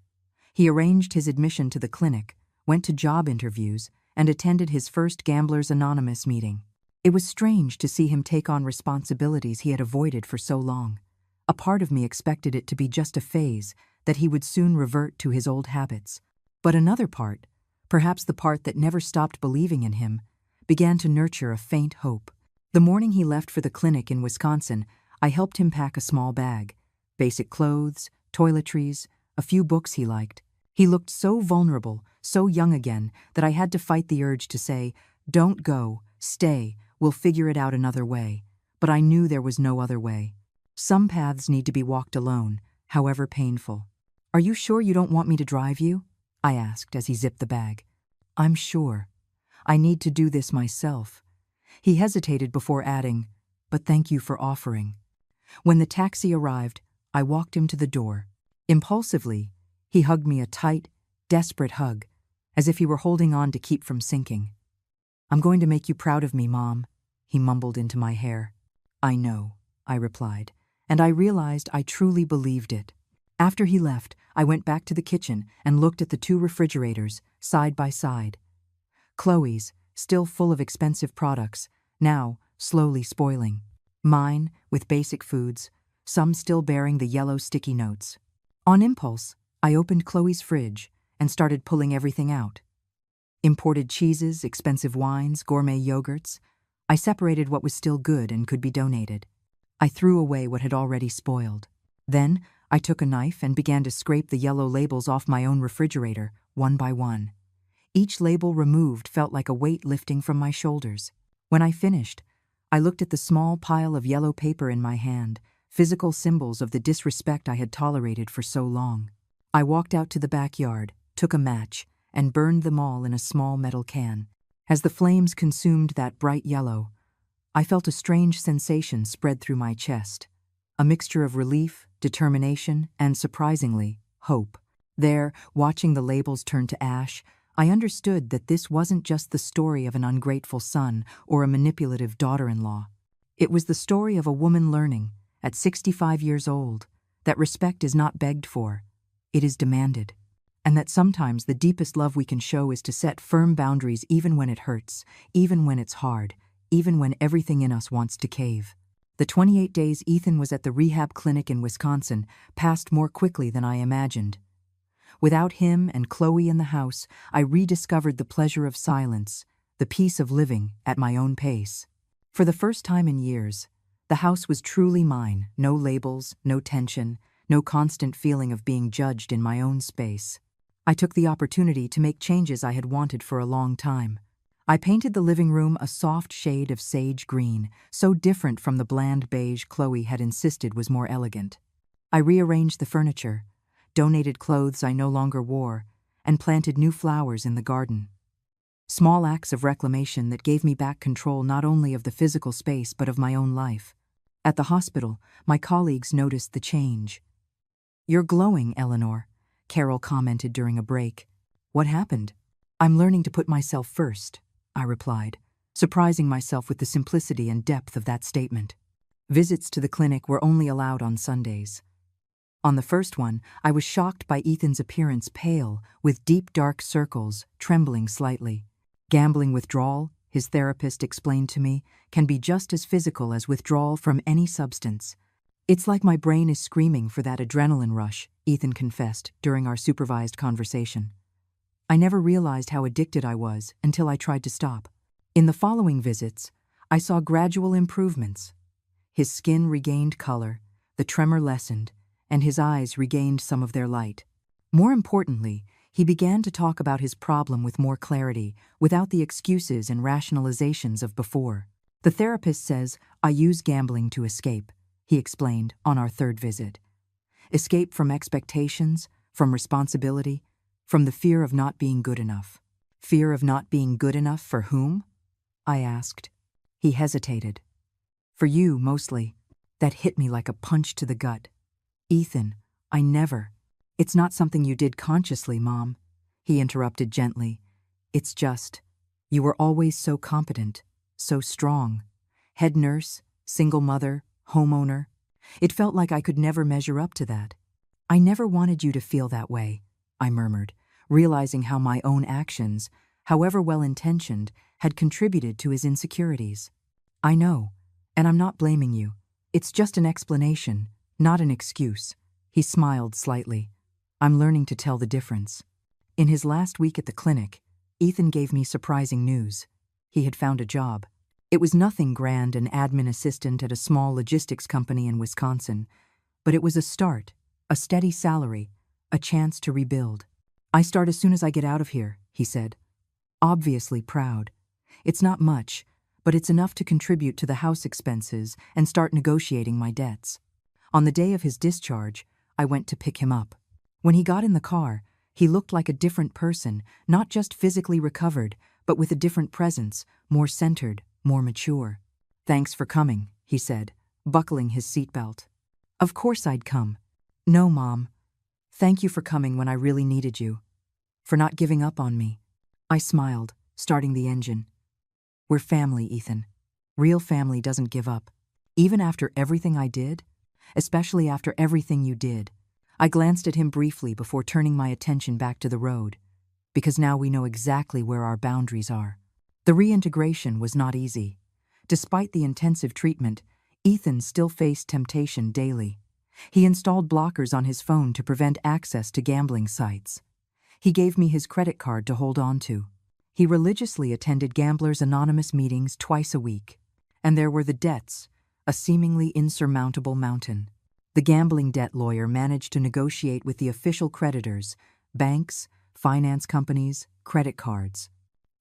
He arranged his admission to the clinic, went to job interviews, and attended his first Gamblers Anonymous meeting. It was strange to see him take on responsibilities he had avoided for so long. A part of me expected it to be just a phase, that he would soon revert to his old habits. But another part, perhaps the part that never stopped believing in him, began to nurture a faint hope. The morning he left for the clinic in Wisconsin, I helped him pack a small bag. Basic clothes, toiletries, a few books he liked. He looked so vulnerable, so young again, that I had to fight the urge to say, "Don't go, stay, we'll figure it out another way." But I knew there was no other way. Some paths need to be walked alone, however painful. "Are you sure you don't want me to drive you?" I asked as he zipped the bag. "I'm sure. I need to do this myself." He hesitated before adding, "But thank you for offering." When the taxi arrived, I walked him to the door. Impulsively, he hugged me a tight, desperate hug, as if he were holding on to keep from sinking. "I'm going to make you proud of me, Mom," he mumbled into my hair. "I know," I replied, and I realized I truly believed it. After he left, I went back to the kitchen and looked at the 2 refrigerators, side by side. Chloe's, still full of expensive products, now slowly spoiling. Mine, with basic foods, some still bearing the yellow sticky notes. On impulse, I opened Chloe's fridge and started pulling everything out. Imported cheeses, expensive wines, gourmet yogurts. I separated what was still good and could be donated. I threw away what had already spoiled. Then, I took a knife and began to scrape the yellow labels off my own refrigerator, one by one. Each label removed felt like a weight lifting from my shoulders. When I finished, I looked at the small pile of yellow paper in my hand, physical symbols of the disrespect I had tolerated for so long. I walked out to the backyard, took a match, and burned them all in a small metal can. As the flames consumed that bright yellow, I felt a strange sensation spread through my chest, a mixture of relief, determination, and, surprisingly, hope. There, watching the labels turn to ash, I understood that this wasn't just the story of an ungrateful son or a manipulative daughter-in-law. It was the story of a woman learning, at 65 years old, that respect is not begged for, it is demanded. And that sometimes the deepest love we can show is to set firm boundaries even when it hurts, even when it's hard, even when everything in us wants to cave. The 28 days Ethan was at the rehab clinic in Wisconsin passed more quickly than I imagined. Without him and Chloe in the house, I rediscovered the pleasure of silence, the peace of living at my own pace. For the first time in years, the house was truly mine, no labels, no tension, no constant feeling of being judged in my own space. I took the opportunity to make changes I had wanted for a long time. I painted the living room a soft shade of sage green, so different from the bland beige Chloe had insisted was more elegant. I rearranged the furniture, donated clothes I no longer wore, and planted new flowers in the garden. Small acts of reclamation that gave me back control not only of the physical space but of my own life. At the hospital, my colleagues noticed the change. "You're glowing, Eleanor," Carol commented during a break. "What happened?" "I'm learning to put myself first," I replied, surprising myself with the simplicity and depth of that statement. Visits to the clinic were only allowed on Sundays. On the first one, I was shocked by Ethan's appearance pale, with deep dark circles, trembling slightly. Gambling withdrawal, his therapist explained to me, can be just as physical as withdrawal from any substance. "It's like my brain is screaming for that adrenaline rush," Ethan confessed during our supervised conversation. I never realized how addicted I was until I tried to stop. In the following visits, I saw gradual improvements. His skin regained color, the tremor lessened, and his eyes regained some of their light. More importantly, he began to talk about his problem with more clarity, without the excuses and rationalizations of before. "The therapist says I use gambling to escape," he explained on our third visit. "Escape from expectations, from responsibility, from the fear of not being good enough." "Fear of not being good enough for whom?" I asked. He hesitated. "For you, mostly." That hit me like a punch to the gut. "Ethan, I never." "It's not something you did consciously, Mom," he interrupted gently. "It's just, you were always so competent, so strong. Head nurse, single mother, homeowner. It felt like I could never measure up to that." "I never wanted you to feel that way," I murmured, realizing how my own actions, however well-intentioned, had contributed to his insecurities. "I know, and I'm not blaming you. It's just an explanation, not an excuse." He smiled slightly. "I'm learning to tell the difference." In his last week at the clinic, Ethan gave me surprising news. He had found a job. It was nothing grand, an admin assistant at a small logistics company in Wisconsin, but it was a start, a steady salary, a chance to rebuild. "I start as soon as I get out of here," he said, obviously proud. "It's not much, but it's enough to contribute to the house expenses and start negotiating my debts." On the day of his discharge, I went to pick him up. When he got in the car, he looked like a different person, not just physically recovered, but with a different presence, more centered, more mature. "Thanks for coming," he said, buckling his seatbelt. "Of course I'd come." "No, Mom. Thank you for coming when I really needed you. For not giving up on me." I smiled, starting the engine. "We're family, Ethan. Real family doesn't give up. Even after everything I did, especially after everything you did." I glanced at him briefly before turning my attention back to the road, because now we know exactly where our boundaries are. The reintegration was not easy. Despite the intensive treatment, Ethan still faced temptation daily. He installed blockers on his phone to prevent access to gambling sites. He gave me his credit card to hold on to. He religiously attended Gamblers Anonymous meetings twice a week. And there were the debts, a seemingly insurmountable mountain. The gambling debt lawyer managed to negotiate with the official creditors, banks, finance companies, credit cards.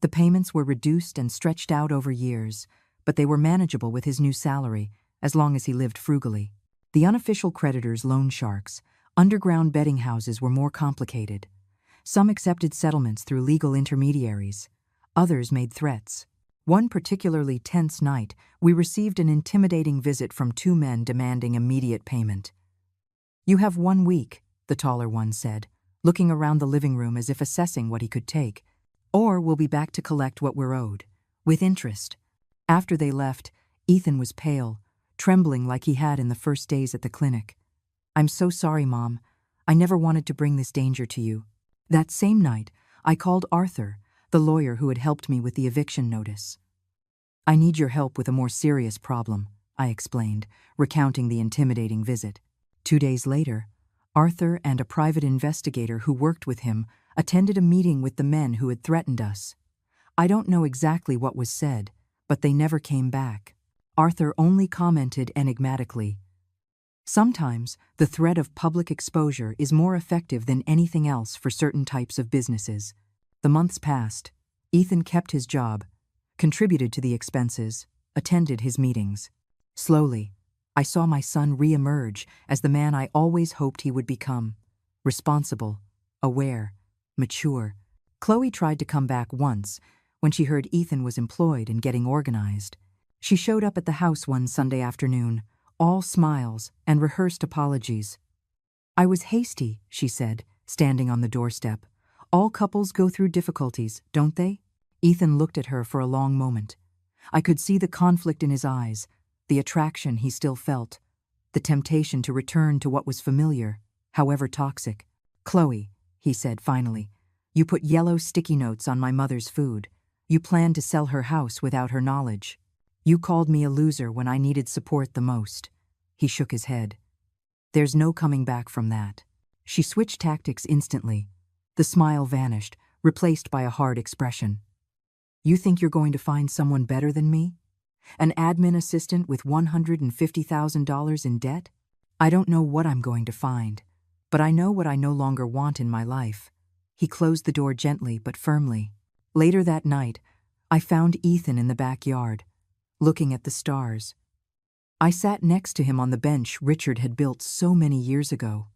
The payments were reduced and stretched out over years, but they were manageable with his new salary, as long as he lived frugally. The unofficial creditors, loan sharks, underground betting houses were more complicated. Some accepted settlements through legal intermediaries. Others made threats. One particularly tense night, we received an intimidating visit from two men demanding immediate payment. "You have 1 week," the taller one said, looking around the living room as if assessing what he could take. "Or we'll be back to collect what we're owed, with interest." After they left, Ethan was pale, trembling like he had in the first days at the clinic. "I'm so sorry, Mom. I never wanted to bring this danger to you." That same night, I called Arthur, the lawyer who had helped me with the eviction notice. "I need your help with a more serious problem," I explained, recounting the intimidating visit. 2 days later, Arthur and a private investigator who worked with him attended a meeting with the men who had threatened us. I don't know exactly what was said, but they never came back. Arthur only commented enigmatically, "Sometimes the threat of public exposure is more effective than anything else for certain types of businesses." The months passed. Ethan kept his job, contributed to the expenses, attended his meetings. Slowly, I saw my son re-emerge as the man I always hoped he would become: responsible, aware, mature. Chloe tried to come back once when she heard Ethan was employed and getting organized. She showed up at the house one Sunday afternoon, all smiles and rehearsed apologies. "I was hasty," she said, standing on the doorstep. "All couples go through difficulties, don't they?" Ethan looked at her for a long moment. I could see the conflict in his eyes, the attraction he still felt, the temptation to return to what was familiar, however toxic. "Chloe," he said finally, "you put yellow sticky notes on my mother's food. You planned to sell her house without her knowledge. You called me a loser when I needed support the most." He shook his head. "There's no coming back from that." She switched tactics instantly. The smile vanished, replaced by a hard expression. "You think you're going to find someone better than me? An admin assistant with $150,000 in debt? I don't know what I'm going to find, but I know what I no longer want in my life." He closed the door gently but firmly. Later that night, I found Ethan in the backyard, looking at the stars. I sat next to him on the bench Richard had built so many years ago.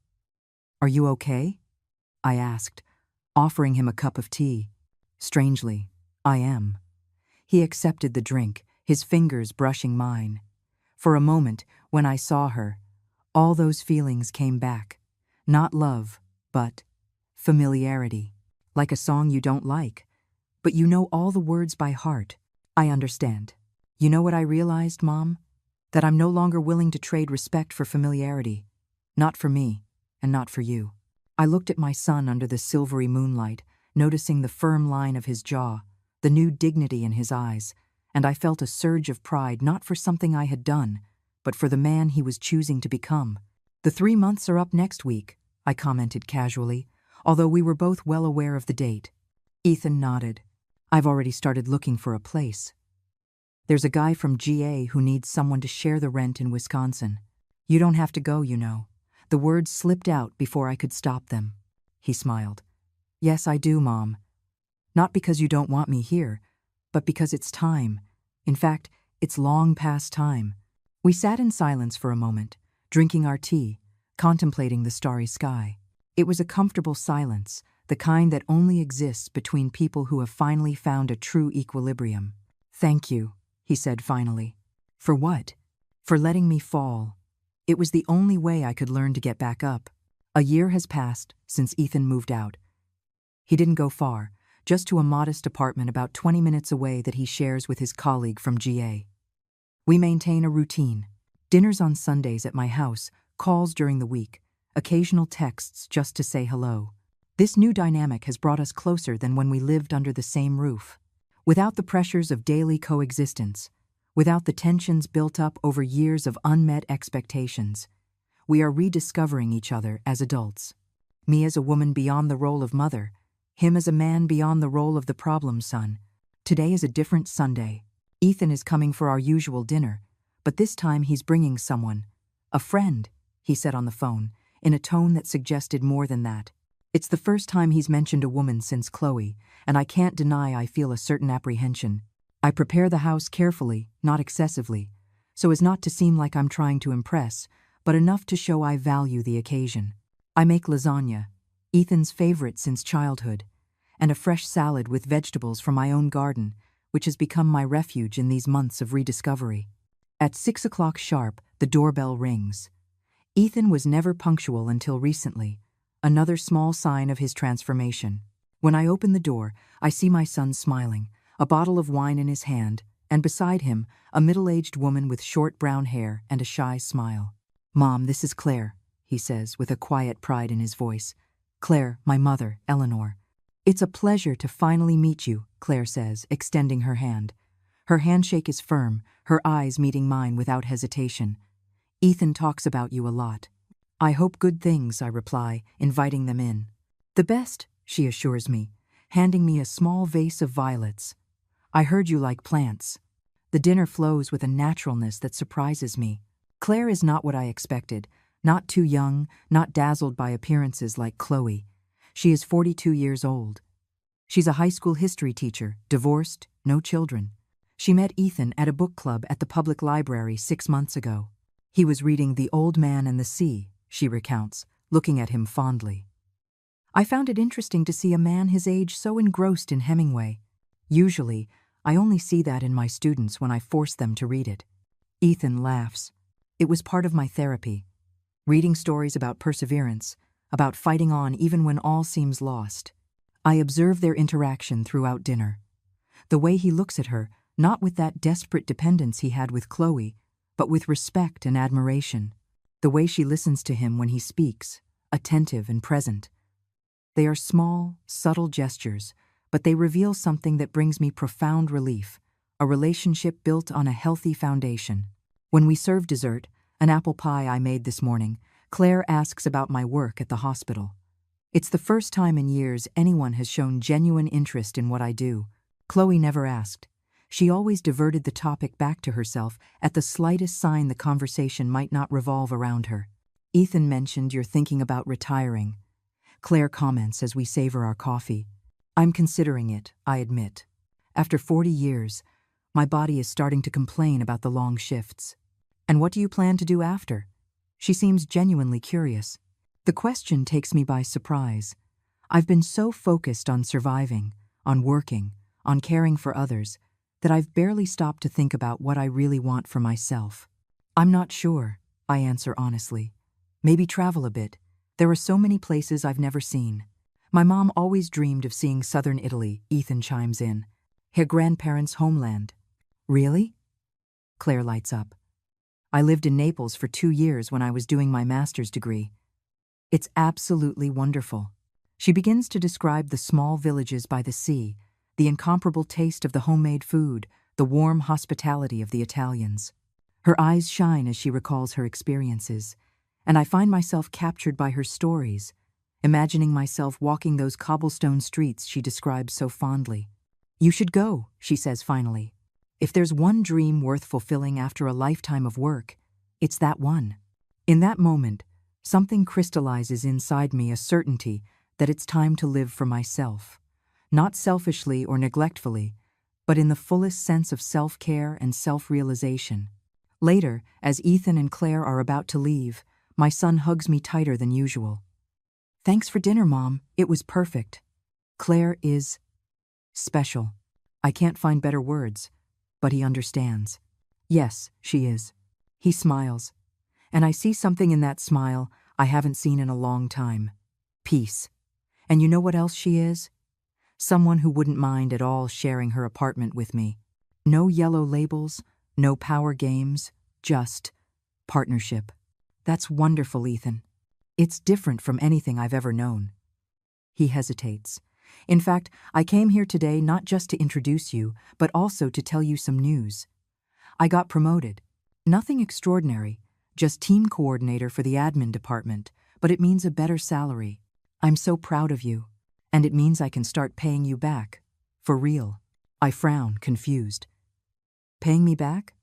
"Are you okay?" I asked, offering him a cup of tea. Strangely, I am. He accepted the drink, his fingers brushing mine. For a moment, when I saw her, all those feelings came back. Not love, but familiarity. Like a song you don't like, but you know all the words by heart. "I understand. You know what I realized, Mom? That I'm no longer willing to trade respect for familiarity. Not for me, and not for you." I looked at my son under the silvery moonlight, noticing the firm line of his jaw, the new dignity in his eyes, and I felt a surge of pride not for something I had done, but for the man he was choosing to become. "The 3 months are up next week," I commented casually, although we were both well aware of the date. Ethan nodded. "I've already started looking for a place. There's a guy from GA who needs someone to share the rent in Wisconsin. You don't have to go, you know." The words slipped out before I could stop them. He smiled. "Yes, I do, Mom. Not because you don't want me here, but because it's time. In fact, it's long past time." We sat in silence for a moment, drinking our tea, contemplating the starry sky. It was a comfortable silence, the kind that only exists between people who have finally found a true equilibrium. "Thank you," he said finally. "For what?" "For letting me fall. It was the only way I could learn to get back up." A year has passed since Ethan moved out. He didn't go far, just to a modest apartment about 20 minutes away that he shares with his colleague from GA. We maintain a routine: dinners on Sundays at my house, calls during the week, occasional texts just to say hello. This new dynamic has brought us closer than when we lived under the same roof. Without the pressures of daily coexistence, without the tensions built up over years of unmet expectations, we are rediscovering each other as adults. Me as a woman beyond the role of mother, him as a man beyond the role of the problem son. Today is a different Sunday. Ethan is coming for our usual dinner, but this time he's bringing someone. A friend, he said on the phone, in a tone that suggested more than that. It's the first time he's mentioned a woman since Chloe, and I can't deny I feel a certain apprehension. I prepare the house carefully, not excessively, so as not to seem like I'm trying to impress, but enough to show I value the occasion. I make lasagna, Ethan's favorite since childhood, and a fresh salad with vegetables from my own garden, which has become my refuge in these months of rediscovery. At 6 o'clock sharp, the doorbell rings. Ethan was never punctual until recently, another small sign of his transformation. When I open the door, I see my son smiling, a bottle of wine in his hand, and beside him, a middle-aged woman with short brown hair and a shy smile. "Mom, this is Claire," he says with a quiet pride in his voice. "Claire, my mother, Eleanor." "It's a pleasure to finally meet you," Claire says, extending her hand. Her handshake is firm, her eyes meeting mine without hesitation. "Ethan talks about you a lot." "I hope good things," I reply, inviting them in. "The best," she assures me, handing me a small vase of violets. "I heard you like plants." The dinner flows with a naturalness that surprises me. Claire is not what I expected, not too young, not dazzled by appearances like Chloe. She is 42 years old. She's a high school history teacher, divorced, no children. She met Ethan at a book club at the public library 6 months ago. He was reading The Old Man and the Sea, she recounts, looking at him fondly. I found it interesting to see a man his age so engrossed in Hemingway. Usually, I only see that in my students when I force them to read it. Ethan laughs. It was part of my therapy. Reading stories about perseverance, about fighting on even when all seems lost. I observe their interaction throughout dinner. The way he looks at her, not with that desperate dependence he had with Chloe, but with respect and admiration. The way she listens to him when he speaks, attentive and present. They are small, subtle gestures, but they reveal something that brings me profound relief, a relationship built on a healthy foundation. When we serve dessert, an apple pie I made this morning, Claire asks about my work at the hospital. It's the first time in years anyone has shown genuine interest in what I do. Chloe never asked. She always diverted the topic back to herself at the slightest sign the conversation might not revolve around her. "Ethan mentioned you're thinking about retiring," Claire comments as we savor our coffee. "I'm considering it, I admit. After 40 years, my body is starting to complain about the long shifts." "And what do you plan to do after?" She seems genuinely curious. The question takes me by surprise. I've been so focused on surviving, on working, on caring for others, that I've barely stopped to think about what I really want for myself. "I'm not sure," I answer honestly. "Maybe travel a bit. There are so many places I've never seen." "My mom always dreamed of seeing southern Italy," Ethan chimes in. "Her grandparents' homeland." "Really?" Claire lights up. "I lived in Naples for 2 years when I was doing my master's degree. It's absolutely wonderful." She begins to describe the small villages by the sea, the incomparable taste of the homemade food, the warm hospitality of the Italians. Her eyes shine as she recalls her experiences, and I find myself captured by her stories, imagining myself walking those cobblestone streets she describes so fondly. "You should go," she says finally. "If there's one dream worth fulfilling after a lifetime of work, it's that one." In that moment, something crystallizes inside me, a certainty that it's time to live for myself. Not selfishly or neglectfully, but in the fullest sense of self-care and self-realization. Later, as Ethan and Claire are about to leave, my son hugs me tighter than usual. "Thanks for dinner, Mom. It was perfect." Claire is special. I can't find better words, but he understands. Yes, she is. He smiles, and I see something in that smile I haven't seen in a long time. Peace. And you know what else she is? Someone who wouldn't mind at all sharing her apartment with me. No yellow labels, no power games, just partnership. That's wonderful, Ethan. It's different from anything I've ever known. He hesitates. "In fact, I came here today not just to introduce you, but also to tell you some news. I got promoted. Nothing extraordinary, just team coordinator for the admin department, but it means a better salary. I'm so proud of you." And it means I can start paying you back. For real. I frown, confused. Paying me back?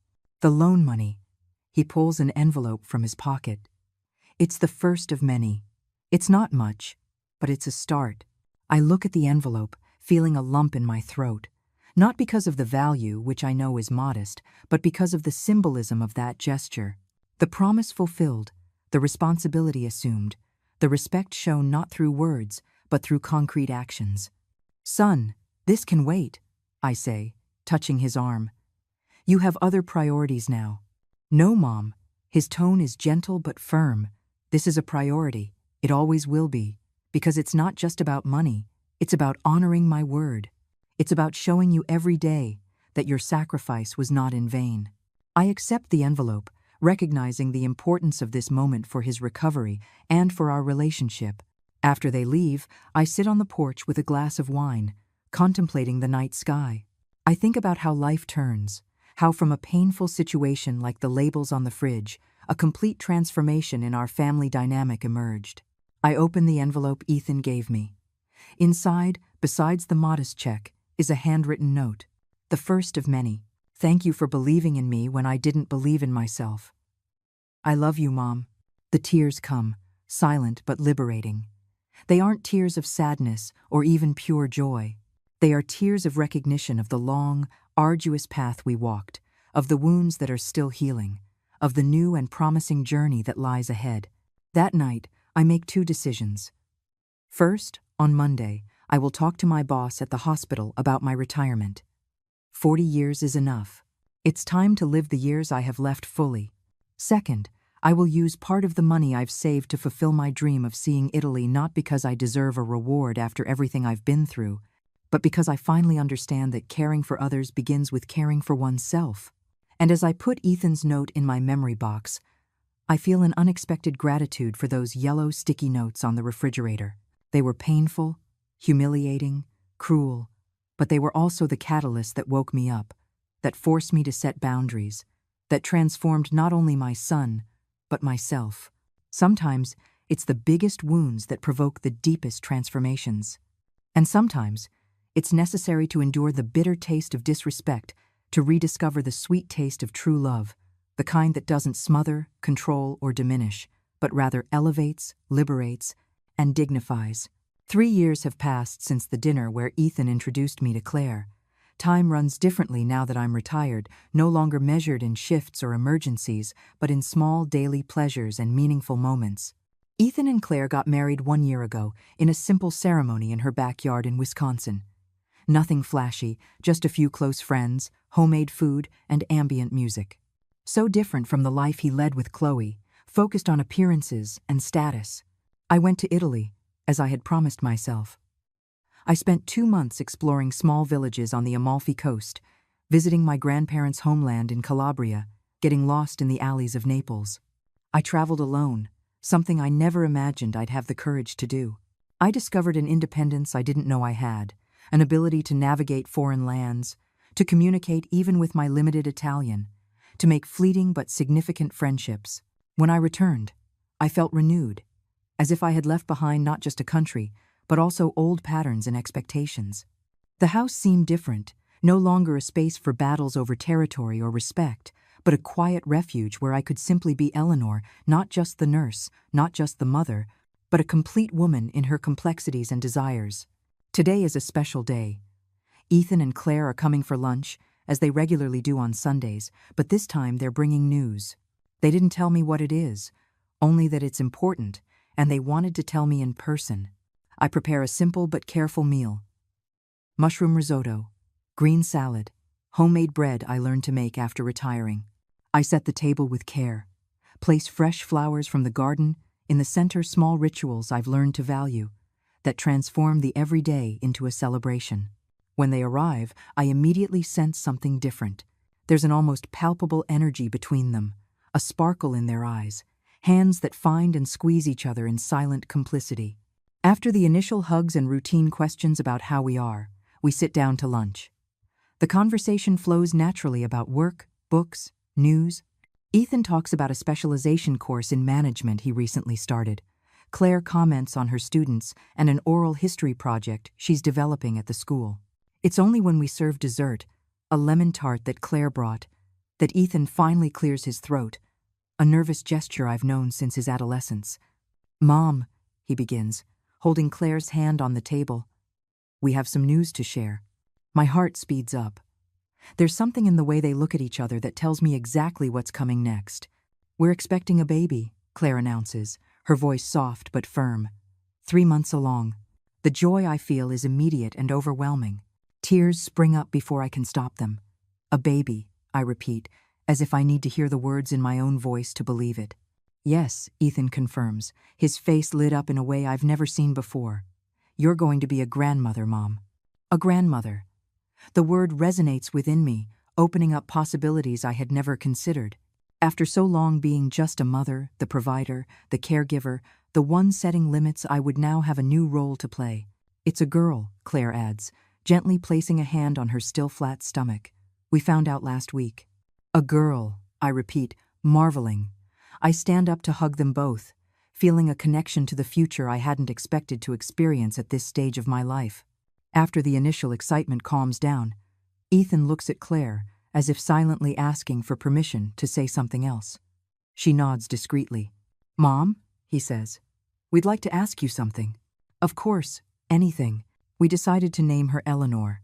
The loan money. He pulls an envelope from his pocket. It's the first of many. It's not much, but it's a start. I look at the envelope, feeling a lump in my throat. Not because of the value, which I know is modest, but because of the symbolism of that gesture. The promise fulfilled, the responsibility assumed, the respect shown not through words, but through concrete actions. Son, this can wait, I say, touching his arm. You have other priorities now. No, Mom. His tone is gentle but firm. This is a priority. It always will be. Because it's not just about money. It's about honoring my word. It's about showing you every day that your sacrifice was not in vain. I accept the envelope, recognizing the importance of this moment for his recovery and for our relationship. After they leave, I sit on the porch with a glass of wine, contemplating the night sky. I think about how life turns, how from a painful situation like the labels on the fridge, a complete transformation in our family dynamic emerged. I open the envelope Ethan gave me. Inside, besides the modest check, is a handwritten note, the first of many. Thank you for believing in me when I didn't believe in myself. I love you, Mom. The tears come, silent but liberating. They aren't tears of sadness or even pure joy. They are tears of recognition of the long, arduous path we walked, of the wounds that are still healing, of the new and promising journey that lies ahead. That night, I make two decisions. First, on Monday, I will talk to my boss at the hospital about my retirement. 40 years is enough. It's time to live the years I have left fully. Second, I will use part of the money I've saved to fulfill my dream of seeing Italy, not because I deserve a reward after everything I've been through, but because I finally understand that caring for others begins with caring for oneself. And as I put Ethan's note in my memory box, I feel an unexpected gratitude for those yellow sticky notes on the refrigerator. They were painful, humiliating, cruel, but they were also the catalyst that woke me up, that forced me to set boundaries, that transformed not only my son, but myself. Sometimes it's the biggest wounds that provoke the deepest transformations. And sometimes it's necessary to endure the bitter taste of disrespect to rediscover the sweet taste of true love, the kind that doesn't smother, control, or diminish, but rather elevates, liberates, and dignifies. 3 years have passed since the dinner where Ethan introduced me to Claire. Time runs differently now that I'm retired, no longer measured in shifts or emergencies, but in small daily pleasures and meaningful moments. Ethan and Claire got married 1 year ago in a simple ceremony in her backyard in Wisconsin. Nothing flashy, just a few close friends, homemade food, and ambient music. So different from the life he led with Chloe, focused on appearances and status. I went to Italy, as I had promised myself. I spent 2 months exploring small villages on the Amalfi Coast, visiting my grandparents' homeland in Calabria, getting lost in the alleys of Naples. I traveled alone, something I never imagined I'd have the courage to do. I discovered an independence I didn't know I had, an ability to navigate foreign lands, to communicate even with my limited Italian, to make fleeting but significant friendships. When I returned, I felt renewed, as if I had left behind not just a country, but also old patterns and expectations. The house seemed different, no longer a space for battles over territory or respect, but a quiet refuge where I could simply be Eleanor, not just the nurse, not just the mother, but a complete woman in her complexities and desires. Today is a special day. Ethan and Claire are coming for lunch, as they regularly do on Sundays, but this time they're bringing news. They didn't tell me what it is, only that it's important, and they wanted to tell me in person. I prepare a simple but careful meal. Mushroom risotto, green salad, homemade bread I learned to make after retiring. I set the table with care, place fresh flowers from the garden, in the center small rituals I've learned to value, that transform the everyday into a celebration. When they arrive, I immediately sense something different. There's an almost palpable energy between them, a sparkle in their eyes, hands that find and squeeze each other in silent complicity. After the initial hugs and routine questions about how we are, we sit down to lunch. The conversation flows naturally about work, books, news. Ethan talks about a specialization course in management he recently started, Claire comments on her students and an oral history project she's developing at the school. It's only when we serve dessert, a lemon tart that Claire brought, that Ethan finally clears his throat, a nervous gesture I've known since his adolescence. "Mom," he begins, holding Claire's hand on the table. "We have some news to share." My heart speeds up. There's something in the way they look at each other that tells me exactly what's coming next. "We're expecting a baby," Claire announces, her voice soft but firm. 3 months along. The joy I feel is immediate and overwhelming. Tears spring up before I can stop them. "A baby," I repeat, as if I need to hear the words in my own voice to believe it. "Yes," Ethan confirms, his face lit up in a way I've never seen before. "You're going to be a grandmother, Mom." A grandmother. The word resonates within me, opening up possibilities I had never considered. After so long being just a mother, the provider, the caregiver, the one setting limits, I would now have a new role to play. "It's a girl," Claire adds, gently placing a hand on her still flat stomach. "We found out last week." "A girl," I repeat, marveling. I stand up to hug them both, feeling a connection to the future I hadn't expected to experience at this stage of my life. After the initial excitement calms down, Ethan looks at Claire, as if silently asking for permission to say something else. She nods discreetly. "Mom," he says, "we'd like to ask you something." "Of course, anything." We decided to name her Eleanor.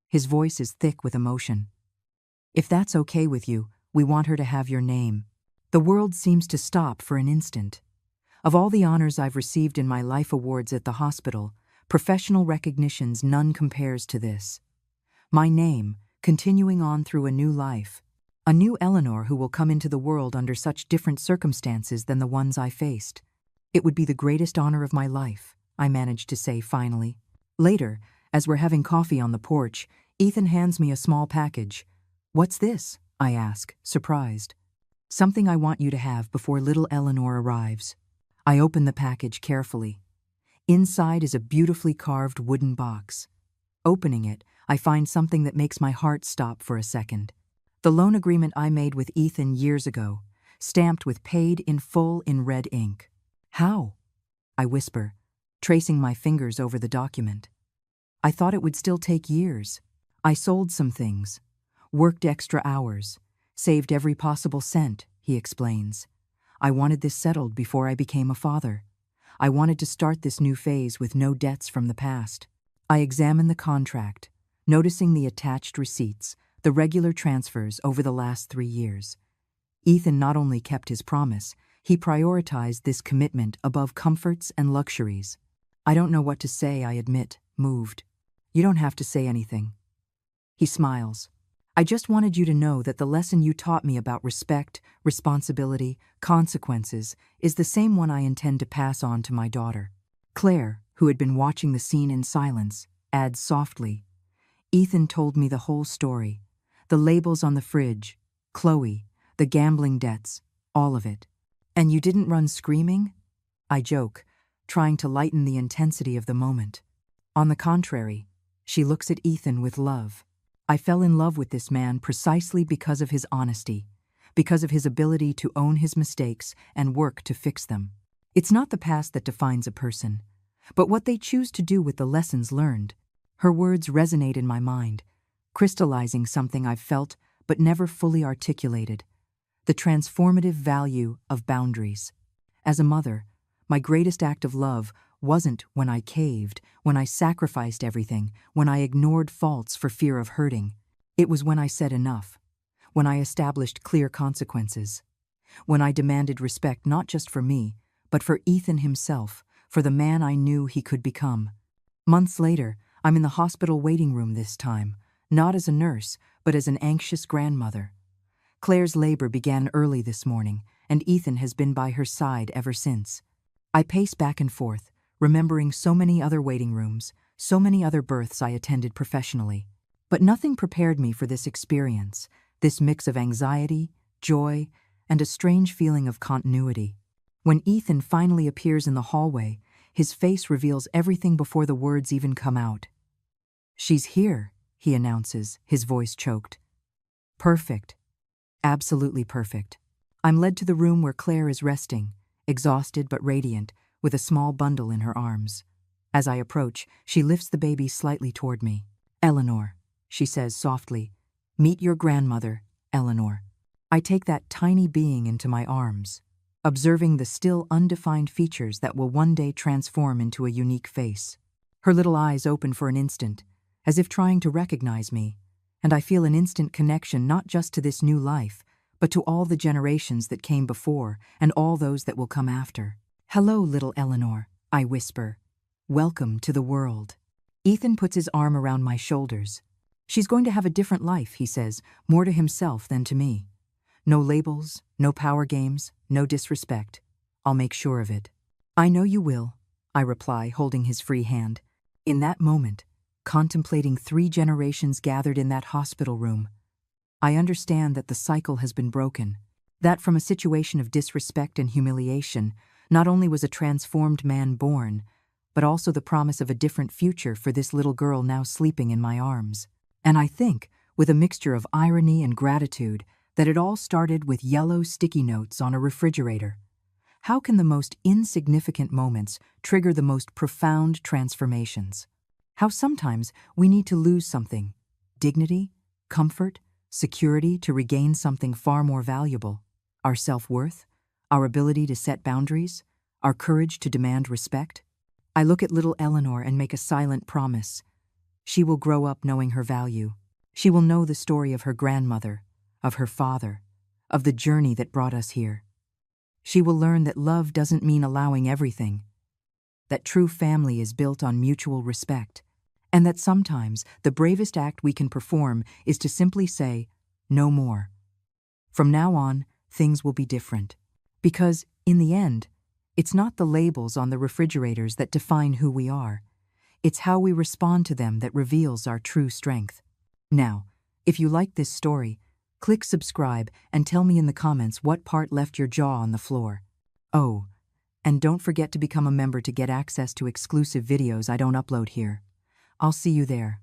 His voice is thick with emotion. "If that's okay with you, we want her to have your name." The world seems to stop for an instant. Of all the honors I've received in my life awards at the hospital, professional recognitions, none compares to this. My name, continuing on through a new life. A new Eleanor who will come into the world under such different circumstances than the ones I faced. "It would be the greatest honor of my life," I managed to say finally. Later, as we're having coffee on the porch, Ethan hands me a small package. "What's this?" I ask, surprised. "Something I want you to have before little Eleanor arrives." I open the package carefully. Inside is a beautifully carved wooden box. Opening it, I find something that makes my heart stop for a second. The loan agreement I made with Ethan years ago, stamped with "paid in full" in red ink. "How?" I whisper, tracing my fingers over the document. "I thought it would still take years. I sold some things, worked extra hours, saved every possible cent," he explains. "I wanted this settled before I became a father. I wanted to start this new phase with no debts from the past." I examine the contract, noticing the attached receipts, the regular transfers over the last 3 years. Ethan not only kept his promise, he prioritized this commitment above comforts and luxuries. I don't know what to say, I admit, moved. "You don't have to say anything." He smiles. "I just wanted you to know that the lesson you taught me about respect, responsibility, consequences is the same one I intend to pass on to my daughter." Claire, who had been watching the scene in silence, adds softly, "Ethan told me the whole story. The labels on the fridge, Chloe, the gambling debts, all of it. And you didn't run screaming?" I joke, trying to lighten the intensity of the moment. On the contrary, she looks at Ethan with love. I fell in love with this man precisely because of his honesty, because of his ability to own his mistakes and work to fix them. It's not the past that defines a person, but what they choose to do with the lessons learned. Her words resonate in my mind, crystallizing something I've felt but never fully articulated: the transformative value of boundaries. As a mother, my greatest act of love wasn't when I caved, when I sacrificed everything, when I ignored faults for fear of hurting. It was when I said enough, when I established clear consequences, when I demanded respect not just for me, but for Ethan himself, for the man I knew he could become. Months later, I'm in the hospital waiting room this time, not as a nurse, but as an anxious grandmother. Claire's labor began early this morning, and Ethan has been by her side ever since. I pace back and forth, remembering so many other waiting rooms, so many other births I attended professionally. But nothing prepared me for this experience, this mix of anxiety, joy, and a strange feeling of continuity. When Ethan finally appears in the hallway, his face reveals everything before the words even come out. "She's here," he announces, his voice choked. "Perfect. Absolutely perfect." I'm led to the room where Claire is resting, exhausted but radiant, with a small bundle in her arms. As I approach, she lifts the baby slightly toward me. "Eleanor," she says softly. "Meet your grandmother, Eleanor." I take that tiny being into my arms, observing the still undefined features that will one day transform into a unique face. Her little eyes open for an instant, as if trying to recognize me, and I feel an instant connection not just to this new life, but to all the generations that came before and all those that will come after. "Hello, little Eleanor," I whisper. "Welcome to the world." Ethan puts his arm around my shoulders. "She's going to have a different life," he says, more to himself than to me. "No labels, no power games, no disrespect. I'll make sure of it." "I know you will," I reply, holding his free hand. In that moment, contemplating 3 generations gathered in that hospital room, I understand that the cycle has been broken, that from a situation of disrespect and humiliation, not only was a transformed man born, but also the promise of a different future for this little girl now sleeping in my arms. And I think, with a mixture of irony and gratitude, that it all started with yellow sticky notes on a refrigerator. How can the most insignificant moments trigger the most profound transformations? How sometimes we need to lose something: dignity, comfort, security to regain something far more valuable: our self-worth, our ability to set boundaries, our courage to demand respect. I look at little Eleanor and make a silent promise. She will grow up knowing her value. She will know the story of her grandmother, of her father, of the journey that brought us here. She will learn that love doesn't mean allowing everything, that true family is built on mutual respect, and that sometimes the bravest act we can perform is to simply say, "No more." From now on, things will be different. Because, in the end, it's not the labels on the refrigerators that define who we are. It's how we respond to them that reveals our true strength. Now, if you like this story, click subscribe and tell me in the comments what part left your jaw on the floor. Oh, and don't forget to become a member to get access to exclusive videos I don't upload here. I'll see you there.